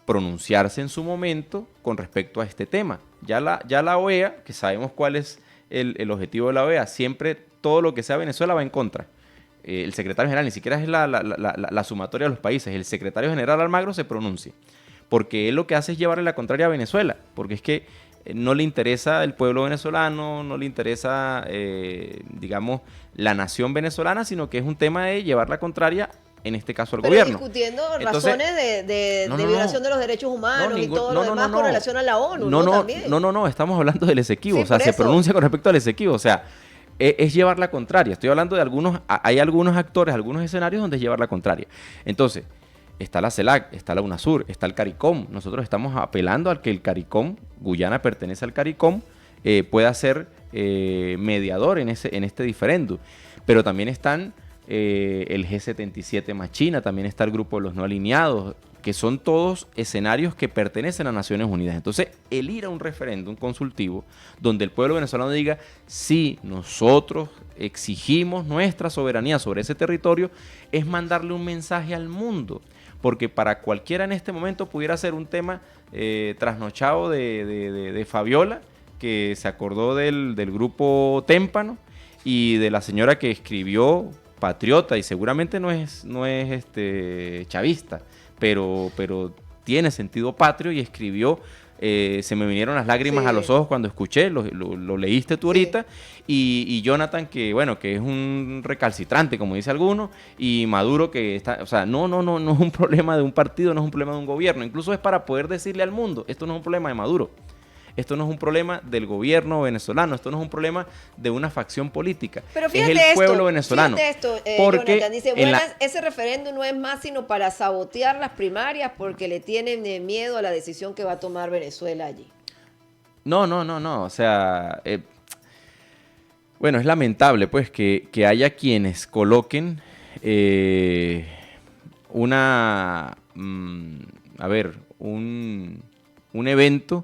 pronunciarse en su momento con respecto a este tema. Ya la OEA, que sabemos cuál es el objetivo de la OEA, siempre todo lo que sea Venezuela va en contra. El secretario general, ni siquiera es la sumatoria de los países, el secretario general Almagro se pronuncia, porque él lo que hace es llevarle la contraria a Venezuela, porque es que no le interesa el pueblo venezolano, no le interesa, digamos, la nación venezolana, sino que es un tema de llevar la contraria, en este caso al gobierno. Discutiendo razones de violación de los derechos humanos y todo lo demás con relación a la ONU, No, estamos hablando del Esequibo, sí, o sea, se pronuncia con respecto al Esequibo, o sea, es llevar la contraria. Estoy hablando de hay algunos actores, algunos escenarios donde es llevar la contraria. Entonces, está la CELAC, está la UNASUR, está el CARICOM. Nosotros estamos apelando a que el CARICOM, Guyana pertenece al CARICOM, pueda ser mediador en este diferéndum. Pero también están el G77 más China, también está el grupo de los no alineados, que son todos escenarios que pertenecen a Naciones Unidas. Entonces, el ir a un referéndum consultivo donde el pueblo venezolano diga, sí, nosotros exigimos nuestra soberanía sobre ese territorio, es mandarle un mensaje al mundo. Porque para cualquiera en este momento pudiera ser un tema trasnochado de Fabiola, que se acordó del grupo Témpano y de la señora que escribió patriota y seguramente no es chavista, pero tiene sentido patrio y escribió, se me vinieron las lágrimas a los ojos cuando escuché, lo leíste tú ahorita, y Jonathan, que bueno, que es un recalcitrante, como dice alguno, y Maduro que está, o sea, no es un problema de un partido, no es un problema de un gobierno, incluso es para poder decirle al mundo, esto no es un problema de Maduro. Esto no es un problema del gobierno venezolano, esto no es un problema de una facción política. Pero fíjate es el pueblo venezolano. Fíjate esto, porque Jonathan dice, ese referéndum no es más sino para sabotear las primarias porque le tienen miedo a la decisión que va a tomar Venezuela allí. No, o sea, bueno, es lamentable pues que haya quienes coloquen un evento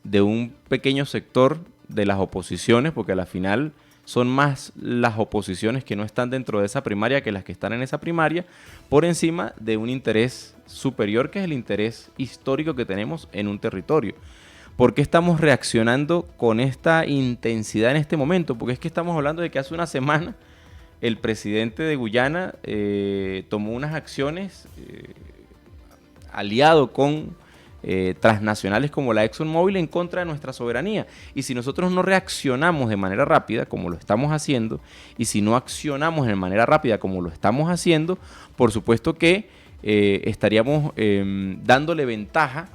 de un pequeño sector de las oposiciones, porque a la final son más las oposiciones que no están dentro de esa primaria que las que están en esa primaria, por encima de un interés superior que es el interés histórico que tenemos en un territorio. ¿Por qué estamos reaccionando con esta intensidad en este momento? Porque es que estamos hablando de que hace una semana el presidente de Guyana tomó unas acciones aliado con transnacionales como la ExxonMobil en contra de nuestra soberanía. Y si nosotros no reaccionamos de manera rápida, como lo estamos haciendo, y si no accionamos de manera rápida, como lo estamos haciendo, por supuesto que estaríamos dándole ventaja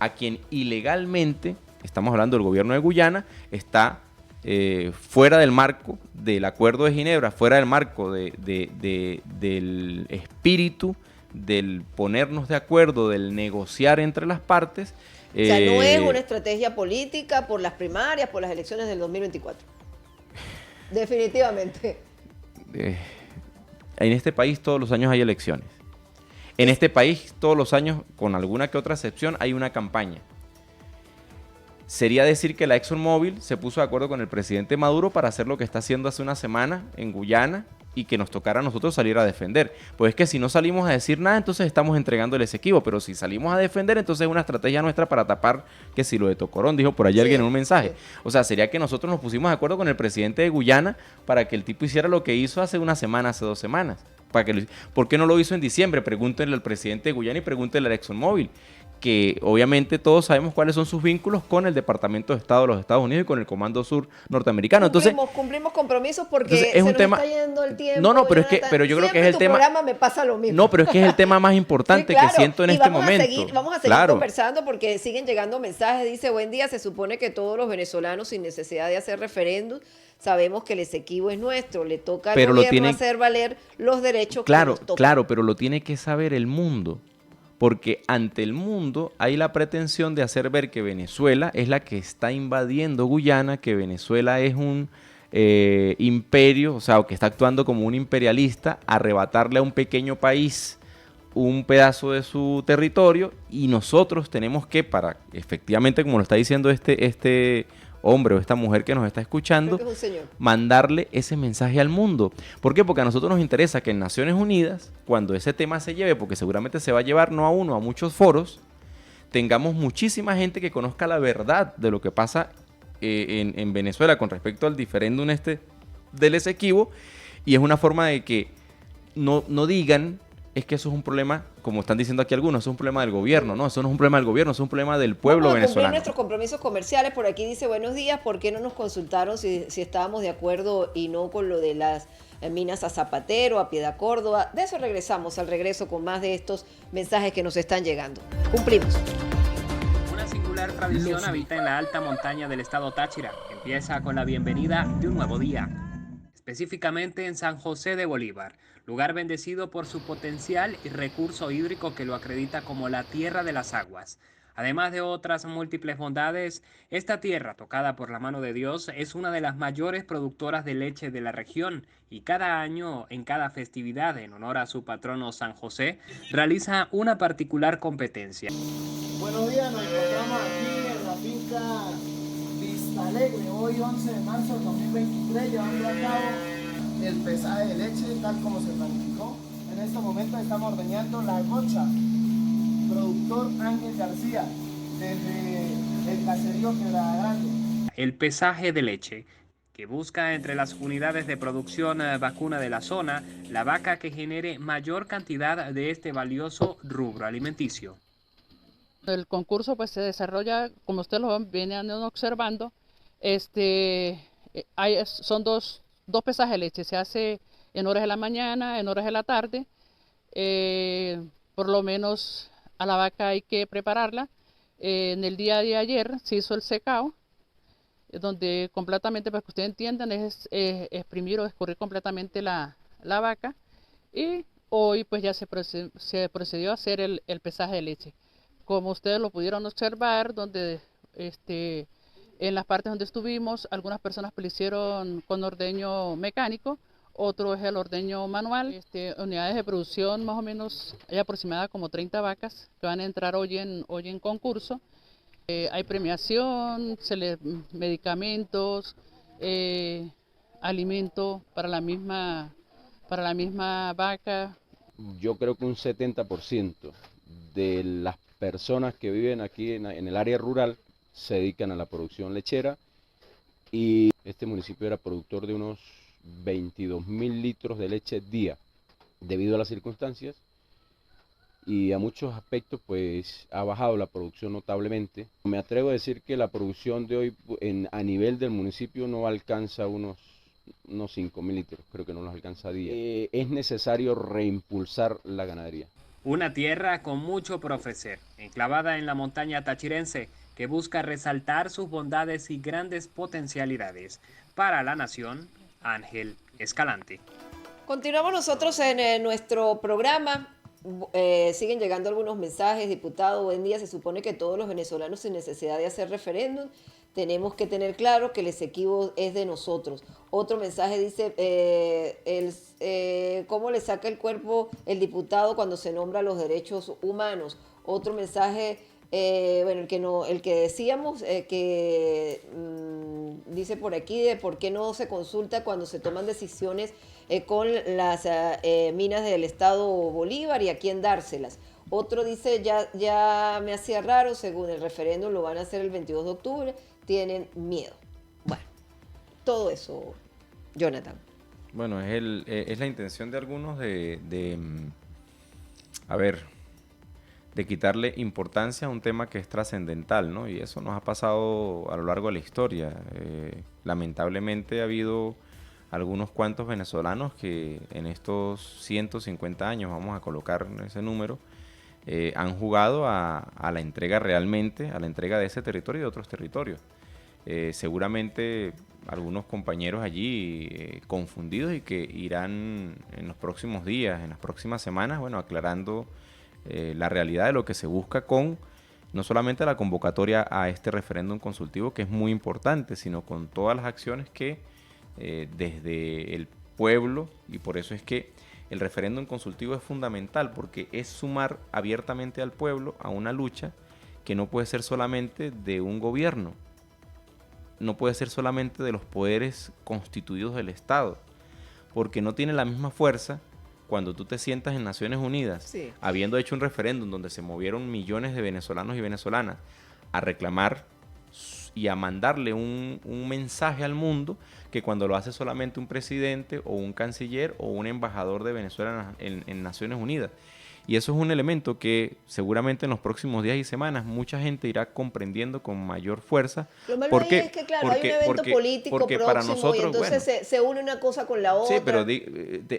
a quien ilegalmente, estamos hablando del gobierno de Guyana, está fuera del marco del Acuerdo de Ginebra, fuera del marco del espíritu del ponernos de acuerdo, del negociar entre las partes. O sea, no es una estrategia política por las primarias, por las elecciones del 2024. Definitivamente. En este país todos los años hay elecciones. En este país todos los años, con alguna que otra excepción, hay una campaña. Sería decir que la ExxonMobil se puso de acuerdo con el presidente Maduro para hacer lo que está haciendo hace una semana en Guyana y que nos tocara a nosotros salir a defender. Pues es que si no salimos a decir nada, entonces estamos entregando el Esequibo, pero si salimos a defender, entonces es una estrategia nuestra para tapar que si lo de Tocorón, dijo por ahí alguien en un mensaje. O sea, sería que nosotros nos pusimos de acuerdo con el presidente de Guyana para que el tipo hiciera lo que hizo hace una semana, hace 2 semanas. ¿Por qué no lo hizo en diciembre? Pregúntenle al presidente de Guyana y pregúntenle a ExxonMobil, que obviamente todos sabemos cuáles son sus vínculos con el Departamento de Estado de los Estados Unidos y con el Comando Sur norteamericano. Cumplimos compromisos porque es un tema, nos está yendo el tiempo. No, pero yo creo que es el tema. Programa me pasa lo mismo. No, pero es que es el tema más importante que siento en este momento. Vamos a seguir conversando porque siguen llegando mensajes. Dice, buen día, se supone que todos los venezolanos, sin necesidad de hacer referéndum, sabemos que el Esequibo es nuestro, le toca al gobierno hacer valer los derechos que nos tocan. Claro, pero lo tiene que saber el mundo. Porque ante el mundo hay la pretensión de hacer ver que Venezuela es la que está invadiendo Guyana, que Venezuela es un imperio, o sea, o que está actuando como un imperialista, arrebatarle a un pequeño país un pedazo de su territorio, y nosotros tenemos que, para efectivamente, como lo está diciendo este hombre o esta mujer que nos está escuchando, mandarle ese mensaje al mundo. ¿Por qué? Porque a nosotros nos interesa que en Naciones Unidas, cuando ese tema se lleve, porque seguramente se va a llevar no a uno, a muchos foros, tengamos muchísima gente que conozca la verdad de lo que pasa en Venezuela con respecto al diferéndum del Esequibo, y es una forma de que no digan es que eso es un problema, como están diciendo aquí algunos, eso es un problema del gobierno. No, eso no es un problema del gobierno, eso es un problema del pueblo venezolano. Vamos a cumplir nuestros compromisos comerciales. Por aquí dice, buenos días, ¿por qué no nos consultaron si estábamos de acuerdo y no con lo de las minas a Zapatero, a Piedad Córdoba? De eso regresamos, al regreso con más de estos mensajes que nos están llegando. Cumplimos. Una singular tradición habita en la alta montaña del estado Táchira. Empieza con la bienvenida de un nuevo día, específicamente en San José de Bolívar, lugar bendecido por su potencial y recurso hídrico que lo acredita como la tierra de las aguas. Además de otras múltiples bondades, esta tierra, tocada por la mano de Dios, es una de las mayores productoras de leche de la región y cada año, en cada festividad en honor a su patrono San José, realiza una particular competencia. Buenos días, nos encontramos aquí en la finca Vista Alegre, hoy 11 de marzo de 2023, llevando a cabo el pesaje de leche tal como se planificó. En este momento estamos ordeñando la gocha, productor Ángel García, desde el caserío Quebrada Grande. El pesaje de leche, que busca entre las unidades de producción vacuna de la zona, la vaca que genere mayor cantidad de este valioso rubro alimenticio. El concurso pues se desarrolla, como ustedes lo vienen observando, son dos pesajes de leche, se hace en horas de la mañana, en horas de la tarde, por lo menos a la vaca hay que prepararla. En el día de ayer se hizo el secado, donde completamente, para que ustedes entiendan, es exprimir o escurrir completamente la vaca, y hoy pues ya se procedió a hacer el pesaje de leche. Como ustedes lo pudieron observar, donde en las partes donde estuvimos, algunas personas lo hicieron con ordeño mecánico, otro es el ordeño manual. Unidades de producción, más o menos, hay aproximadamente como 30 vacas que van a entrar hoy en concurso. Hay premiación, medicamentos, alimento para la misma vaca. Yo creo que un 70% de las personas que viven aquí en el área rural se dedican a la producción lechera, y este municipio era productor de unos 22.000 litros de leche día. Debido a las circunstancias y a muchos aspectos, pues ha bajado la producción notablemente. Me atrevo a decir que la producción de hoy a nivel del municipio no alcanza unos 5.000 litros, creo que no los alcanza a día. Es necesario reimpulsar la ganadería. Una tierra con mucho por ofrecer, enclavada en la montaña tachirense, que busca resaltar sus bondades y grandes potencialidades para la nación, Ángel Escalante. Continuamos nosotros en nuestro programa. Siguen llegando algunos mensajes. Diputado, buen día. Se supone que todos los venezolanos, sin necesidad de hacer referéndum, tenemos que tener claro que el Esequibo es de nosotros. Otro mensaje dice, ¿cómo le saca el cuerpo el diputado cuando se nombra los derechos humanos? Otro mensaje, el que decíamos, dice por aquí de por qué no se consulta cuando se toman decisiones con las minas del Estado Bolívar y a quién dárselas. Otro dice, ya me hacía raro, según el referéndum lo van a hacer el 22 de octubre, tienen miedo. Bueno, todo eso, Jonathan. Bueno, es la intención de algunos de quitarle importancia a un tema que es trascendental, ¿no? Y eso nos ha pasado a lo largo de la historia. Lamentablemente ha habido algunos cuantos venezolanos que en estos 150 años, vamos a colocar ese número, han jugado a la entrega realmente, a la entrega de ese territorio y de otros territorios. Seguramente algunos compañeros allí confundidos y que irán en los próximos días, en las próximas semanas, aclarando la realidad de lo que se busca con no solamente la convocatoria a este referéndum consultivo, que es muy importante, sino con todas las acciones que desde el pueblo, y por eso es que el referéndum consultivo es fundamental, porque es sumar abiertamente al pueblo a una lucha que no puede ser solamente de un gobierno, no puede ser solamente de los poderes constituidos del Estado, porque no tiene la misma fuerza cuando tú te sientas en Naciones Unidas, sí, habiendo hecho un referéndum donde se movieron millones de venezolanos y venezolanas a reclamar y a mandarle un mensaje al mundo, que cuando lo hace solamente un presidente o un canciller o un embajador de Venezuela en Naciones Unidas. Y eso es un elemento que seguramente en los próximos días y semanas mucha gente irá comprendiendo con mayor fuerza. Lo malo ahí es que, claro, hay un evento político próximo para nosotros, y entonces se une una cosa con la otra. Sí, pero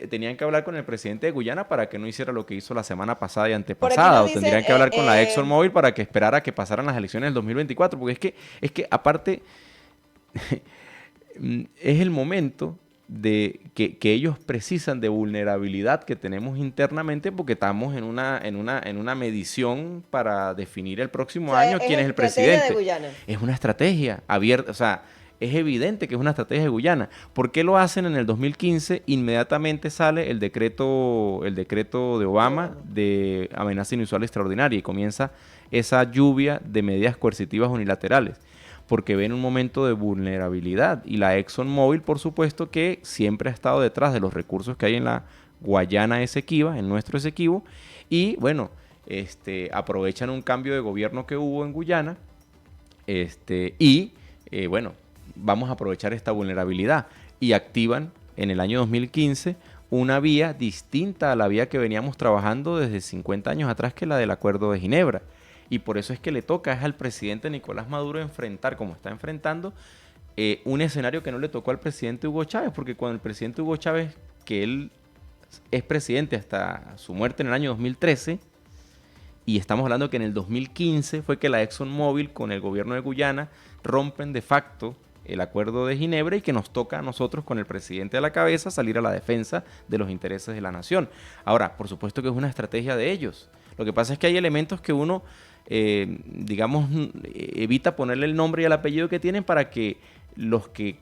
tenían que hablar con el presidente de Guyana para que no hiciera lo que hizo la semana pasada y antepasada, o tendrían que hablar con la ExxonMobil para que esperara a que pasaran las elecciones del 2024, porque es que aparte es el momento de que ellos precisan de vulnerabilidad que tenemos internamente, porque estamos en una medición para definir el próximo año quién es el presidente. De Guyana. Es una estrategia abierta, o sea, es evidente que es una estrategia de Guyana. ¿Por qué lo hacen en el 2015? Inmediatamente sale el decreto de Obama de amenaza inusual extraordinaria y comienza esa lluvia de medidas coercitivas unilaterales, porque ven un momento de vulnerabilidad, y la ExxonMobil, por supuesto, que siempre ha estado detrás de los recursos que hay en la Guayana Esequiba, en nuestro Esequibo, y aprovechan un cambio de gobierno que hubo en Guyana, vamos a aprovechar esta vulnerabilidad, y activan en el año 2015 una vía distinta a la vía que veníamos trabajando desde 50 años atrás, que es la del Acuerdo de Ginebra. Y por eso es que le toca al presidente Nicolás Maduro enfrentar, como está enfrentando, un escenario que no le tocó al presidente Hugo Chávez, porque cuando el presidente Hugo Chávez, que él es presidente hasta su muerte en el año 2013, y estamos hablando que en el 2015 fue que la ExxonMobil con el gobierno de Guyana rompen de facto el Acuerdo de Ginebra, y que nos toca a nosotros, con el presidente a la cabeza, salir a la defensa de los intereses de la nación. Ahora, por supuesto que es una estrategia de ellos. Lo que pasa es que hay elementos que uno evita ponerle el nombre y el apellido que tienen, para que los que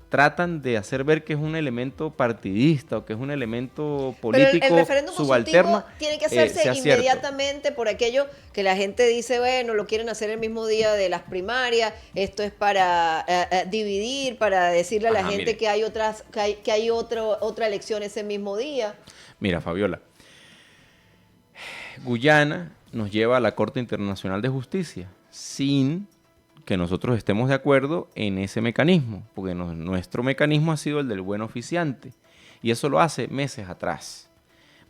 tratan de hacer ver que es un elemento partidista o que es un elemento político pero el referéndum subalterno tiene que hacerse inmediatamente, por aquello que la gente dice, bueno, lo quieren hacer el mismo día de las primarias, esto es para dividir, para decirle a la gente, mire, que hay otra elección ese mismo día. Mira, Fabiola, Guyana nos lleva a la Corte Internacional de Justicia sin que nosotros estemos de acuerdo en ese mecanismo, porque nuestro mecanismo ha sido el del buen oficiante, y eso lo hace meses atrás.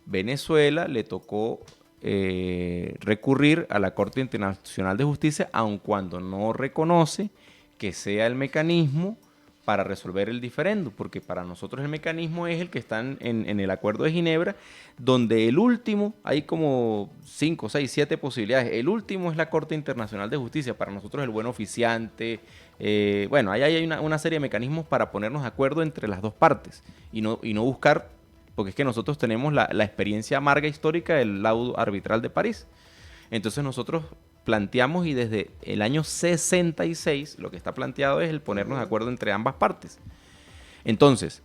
Venezuela le tocó recurrir a la Corte Internacional de Justicia, aun cuando no reconoce que sea el mecanismo para resolver el diferendo, porque para nosotros el mecanismo es el que está en el Acuerdo de Ginebra, donde el último, hay como 5, 6, 7 posibilidades, el último es la Corte Internacional de Justicia, para nosotros el buen oficiante, Bueno, ahí hay una serie de mecanismos para ponernos de acuerdo entre las dos partes y no buscar, porque es que nosotros tenemos la experiencia amarga histórica del laudo arbitral de París. Entonces nosotros planteamos, y desde el año 66 lo que está planteado es el ponernos de acuerdo entre ambas partes. Entonces,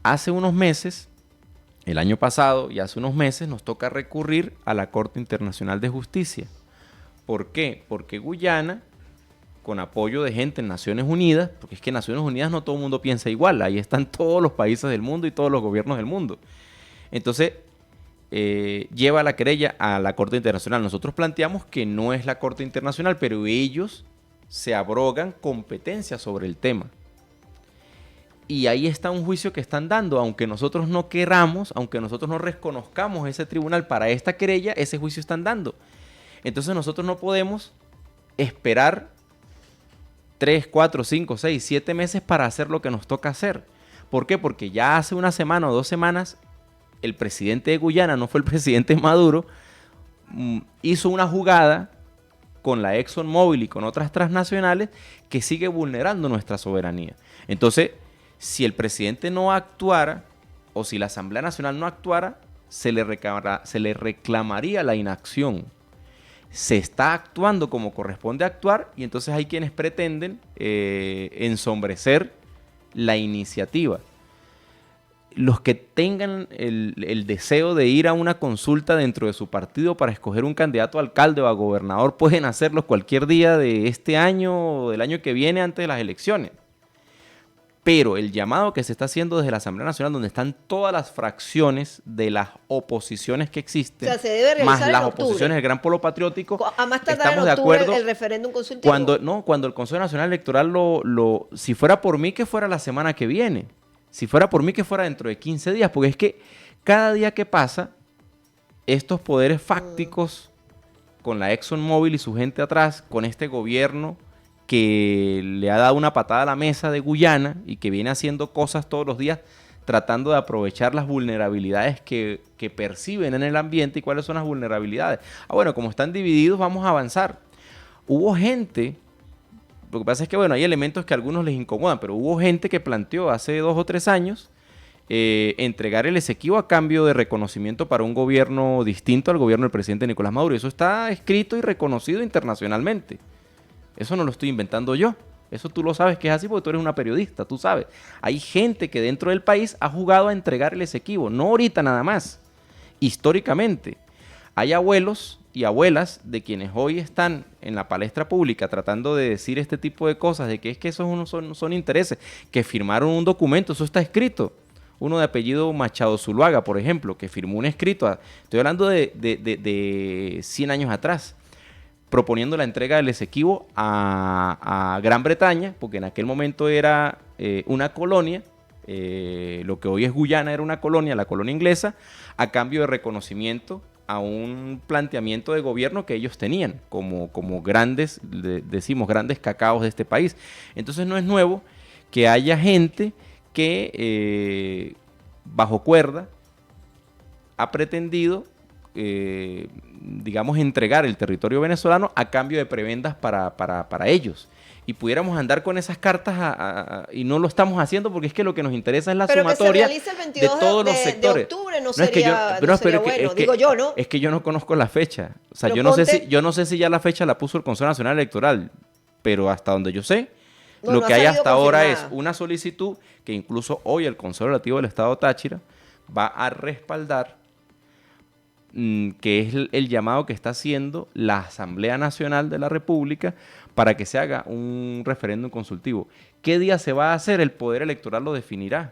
hace unos meses, el año pasado y hace unos meses, nos toca recurrir a la Corte Internacional de Justicia. ¿Por qué? Porque Guyana, con apoyo de gente en Naciones Unidas, porque es que en Naciones Unidas no todo el mundo piensa igual, ahí están todos los países del mundo y todos los gobiernos del mundo. Entonces, lleva la querella a la Corte Internacional. Nosotros planteamos que no es la Corte Internacional, pero ellos se abrogan competencias sobre el tema. Y ahí está un juicio que están dando, aunque nosotros no queramos, aunque nosotros no reconozcamos ese tribunal para esta querella, ese juicio están dando. Entonces nosotros no podemos esperar 3, 4, 5, 6, 7 meses para hacer lo que nos toca hacer. ¿Por qué? Porque ya hace una semana o 2 semanas el presidente de Guyana, no fue el presidente Maduro, hizo una jugada con la ExxonMobil y con otras transnacionales que sigue vulnerando nuestra soberanía. Entonces, si el presidente no actuara, o si la Asamblea Nacional no actuara, se le reclamaría la inacción. Se está actuando como corresponde actuar, y entonces hay quienes pretenden ensombrecer la iniciativa. Los que tengan el deseo de ir a una consulta dentro de su partido para escoger un candidato a alcalde o a gobernador pueden hacerlo cualquier día de este año o del año que viene antes de las elecciones. Pero el llamado que se está haciendo desde la Asamblea Nacional, donde están todas las fracciones de las oposiciones que existen, o sea, se debe realizar más las octubre. Oposiciones del Gran Polo Patriótico, a más tardar estamos en octubre de acuerdo. El referéndum consultivo. Cuando el Consejo Nacional Electoral si fuera por mí, que fuera la semana que viene. Si fuera por mí, que fuera dentro de 15 días, porque es que cada día que pasa, estos poderes fácticos, con la ExxonMobil y su gente atrás, con este gobierno que le ha dado una patada a la mesa de Guyana y que viene haciendo cosas todos los días, tratando de aprovechar las vulnerabilidades que perciben en el ambiente. ¿Y cuáles son las vulnerabilidades? Bueno, como están divididos, vamos a avanzar. Hubo gente... Lo que pasa es que, bueno, hay elementos que a algunos les incomodan, pero hubo gente que planteó hace 2 o 3 años entregar el Esequibo a cambio de reconocimiento para un gobierno distinto al gobierno del presidente Nicolás Maduro. Eso está escrito y reconocido internacionalmente. Eso no lo estoy inventando yo. Eso tú lo sabes que es así porque tú eres una periodista, tú sabes. Hay gente que dentro del país ha jugado a entregar el Esequibo, no ahorita nada más, históricamente. Hay abuelos y abuelas de quienes hoy están en la palestra pública tratando de decir este tipo de cosas, de que es que esos son intereses, que firmaron un documento, eso está escrito. Uno de apellido Machado Zuluaga, por ejemplo, que firmó un escrito, estoy hablando de 100 años atrás, proponiendo la entrega del Esequibo a Gran Bretaña, porque en aquel momento era una colonia, lo que hoy es Guyana era una colonia, la colonia inglesa, a cambio de reconocimiento a un planteamiento de gobierno que ellos tenían como grandes, decimos, grandes cacaos de este país. Entonces no es nuevo que haya gente que bajo cuerda ha pretendido, digamos, entregar el territorio venezolano a cambio de prebendas para ellos. Y pudiéramos andar con esas cartas y no lo estamos haciendo porque es que lo que nos interesa es la sumatoria de todos los sectores. De octubre no sería bueno, digo yo, ¿no? Es que yo no conozco la fecha. O sea, pero yo no sé si ya la fecha la puso el Consejo Nacional Electoral, pero hasta donde yo sé, lo que hay hasta ahora es una solicitud que incluso hoy el Consejo Legislativo del Estado Táchira va a respaldar, que es el llamado que está haciendo la Asamblea Nacional de la República para que se haga un referéndum consultivo. ¿Qué día se va a hacer? El Poder Electoral lo definirá.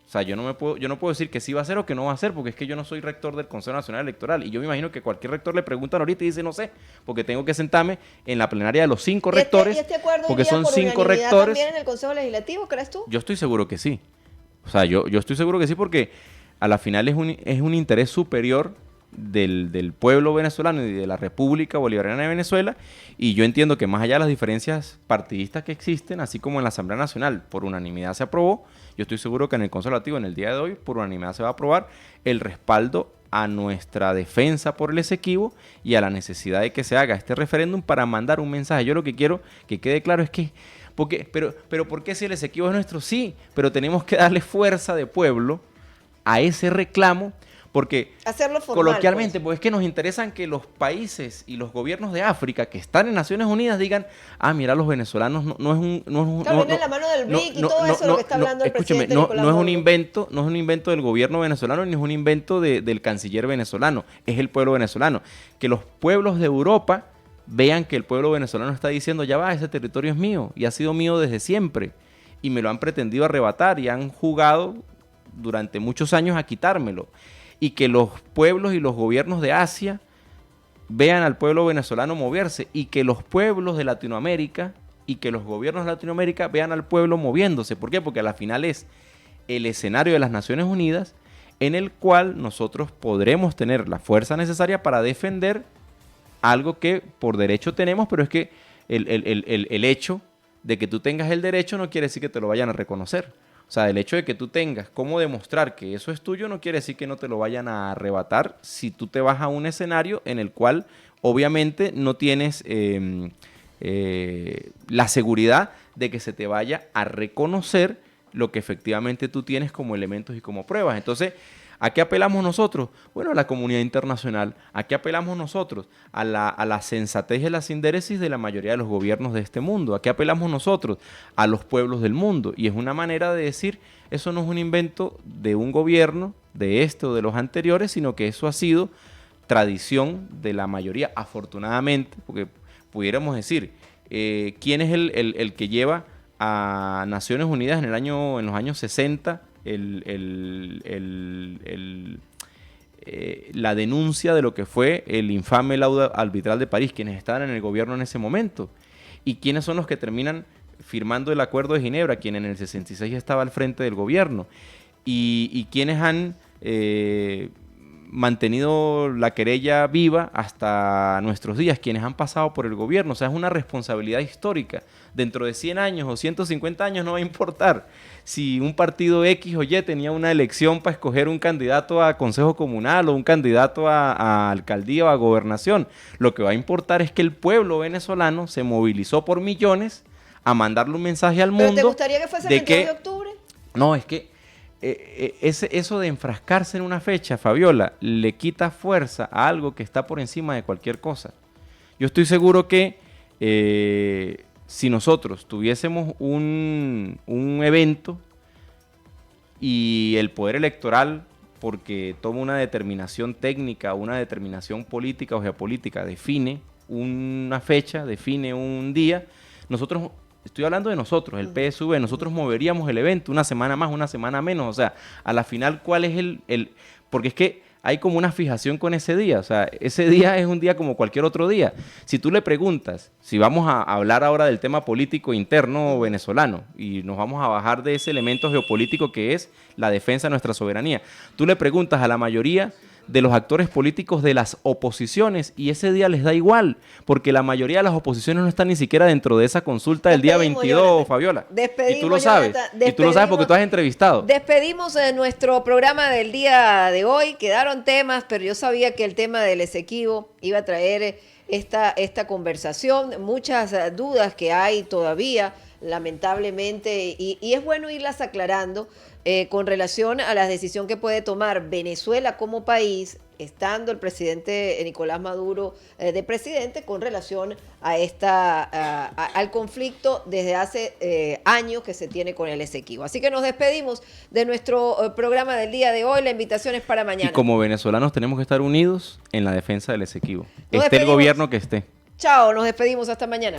O sea, yo no puedo decir que sí va a ser o que no va a ser, porque es que yo no soy rector del Consejo Nacional Electoral. Y yo me imagino que cualquier rector le preguntan ahorita y dice no sé, porque tengo que sentarme en la plenaria de los 5 rectores. ¿Y este acuerdo porque son por 5 rectores. ¿También en el Consejo Legislativo, crees tú? Yo estoy seguro que sí. O sea, yo estoy seguro que sí, porque a la final es un interés superior del pueblo venezolano y de la República Bolivariana de Venezuela, y yo entiendo que más allá de las diferencias partidistas que existen, así como en la Asamblea Nacional por unanimidad se aprobó, yo estoy seguro que en el Consejo Legislativo en el día de hoy por unanimidad se va a aprobar el respaldo a nuestra defensa por el Esequibo y a la necesidad de que se haga este referéndum para mandar un mensaje. Yo lo que quiero que quede claro es que Pero ¿por qué si el Esequibo es nuestro? Sí, pero tenemos que darle fuerza de pueblo a ese reclamo, porque hacerlo formal, coloquialmente, pues es que nos interesan que los países y los gobiernos de África que están en Naciones Unidas digan, mira, los venezolanos no es un... Claro, viene la mano del BRIC y todo eso lo que está hablando el presidente Nicolás no es Maduro. No es un invento del gobierno venezolano, ni es un invento del canciller venezolano, es el pueblo venezolano. Que los pueblos de Europa vean que el pueblo venezolano está diciendo, ya va, ese territorio es mío, y ha sido mío desde siempre, y me lo han pretendido arrebatar, y han jugado durante muchos años a quitármelo. Y que los pueblos y los gobiernos de Asia vean al pueblo venezolano moverse, y que los pueblos de Latinoamérica y que los gobiernos de Latinoamérica vean al pueblo moviéndose. ¿Por qué? Porque a la final es el escenario de las Naciones Unidas en el cual nosotros podremos tener la fuerza necesaria para defender algo que por derecho tenemos, pero es que el hecho de que tú tengas el derecho no quiere decir que te lo vayan a reconocer. O sea, el hecho de que tú tengas cómo demostrar que eso es tuyo no quiere decir que no te lo vayan a arrebatar si tú te vas a un escenario en el cual obviamente no tienes la seguridad de que se te vaya a reconocer lo que efectivamente tú tienes como elementos y como pruebas. Entonces, ¿a qué apelamos nosotros? Bueno, a la comunidad internacional. ¿A qué apelamos nosotros? A la sensatez y a la sindéresis de la mayoría de los gobiernos de este mundo. ¿A qué apelamos nosotros? A los pueblos del mundo. Y es una manera de decir, eso no es un invento de un gobierno, de este o de los anteriores, sino que eso ha sido tradición de la mayoría, afortunadamente, porque pudiéramos decir, ¿quién es el que lleva a Naciones Unidas en los años 60 la denuncia de lo que fue el infame laudo arbitral de París, quienes estaban en el gobierno en ese momento? ¿Y quiénes son los que terminan firmando el Acuerdo de Ginebra, quien en el 66 estaba al frente del gobierno? ¿Y quiénes han mantenido la querella viva hasta nuestros días? Quienes han pasado por el gobierno. O sea, es una responsabilidad histórica. Dentro de 100 años o 150 años no va a importar si un partido X o Y tenía una elección para escoger un candidato a consejo comunal o un candidato a alcaldía o a gobernación. Lo que va a importar es que el pueblo venezolano se movilizó por millones a mandarle un mensaje al mundo. ¿Pero te gustaría que fuese el 22 de octubre? No, es que eso de enfrascarse en una fecha, Fabiola, le quita fuerza a algo que está por encima de cualquier cosa. Yo estoy seguro que si nosotros tuviésemos un evento y el poder electoral, porque toma una determinación técnica, una determinación política o geopolítica, define una fecha, define un día, nosotros... Estoy hablando de nosotros, el PSV, nosotros moveríamos el evento una semana más, una semana menos. O sea, a la final, ¿cuál es porque es que hay como una fijación con ese día. O sea, ese día es un día como cualquier otro día. Si tú le preguntas, si vamos a hablar ahora del tema político interno venezolano y nos vamos a bajar de ese elemento geopolítico que es la defensa de nuestra soberanía, tú le preguntas a la mayoría de los actores políticos de las oposiciones y ese día les da igual, porque la mayoría de las oposiciones no están ni siquiera dentro de esa consulta del día 22, Jonathan. Fabiola. Despedimos, y tú lo sabes. Y tú lo sabes porque tú has entrevistado. Despedimos nuestro programa del día de hoy. Quedaron temas, pero yo sabía que el tema del Esequibo iba a traer esta conversación. Muchas dudas que hay todavía, lamentablemente, y es bueno irlas aclarando con relación a la decisión que puede tomar Venezuela como país, estando el presidente Nicolás Maduro de presidente, con relación a al conflicto desde hace años que se tiene con el Esequibo. Así que nos despedimos de nuestro programa del día de hoy. La invitación es para mañana. Y como venezolanos tenemos que estar unidos en la defensa del Esequibo. Esté el gobierno que esté. Chao, nos despedimos hasta mañana.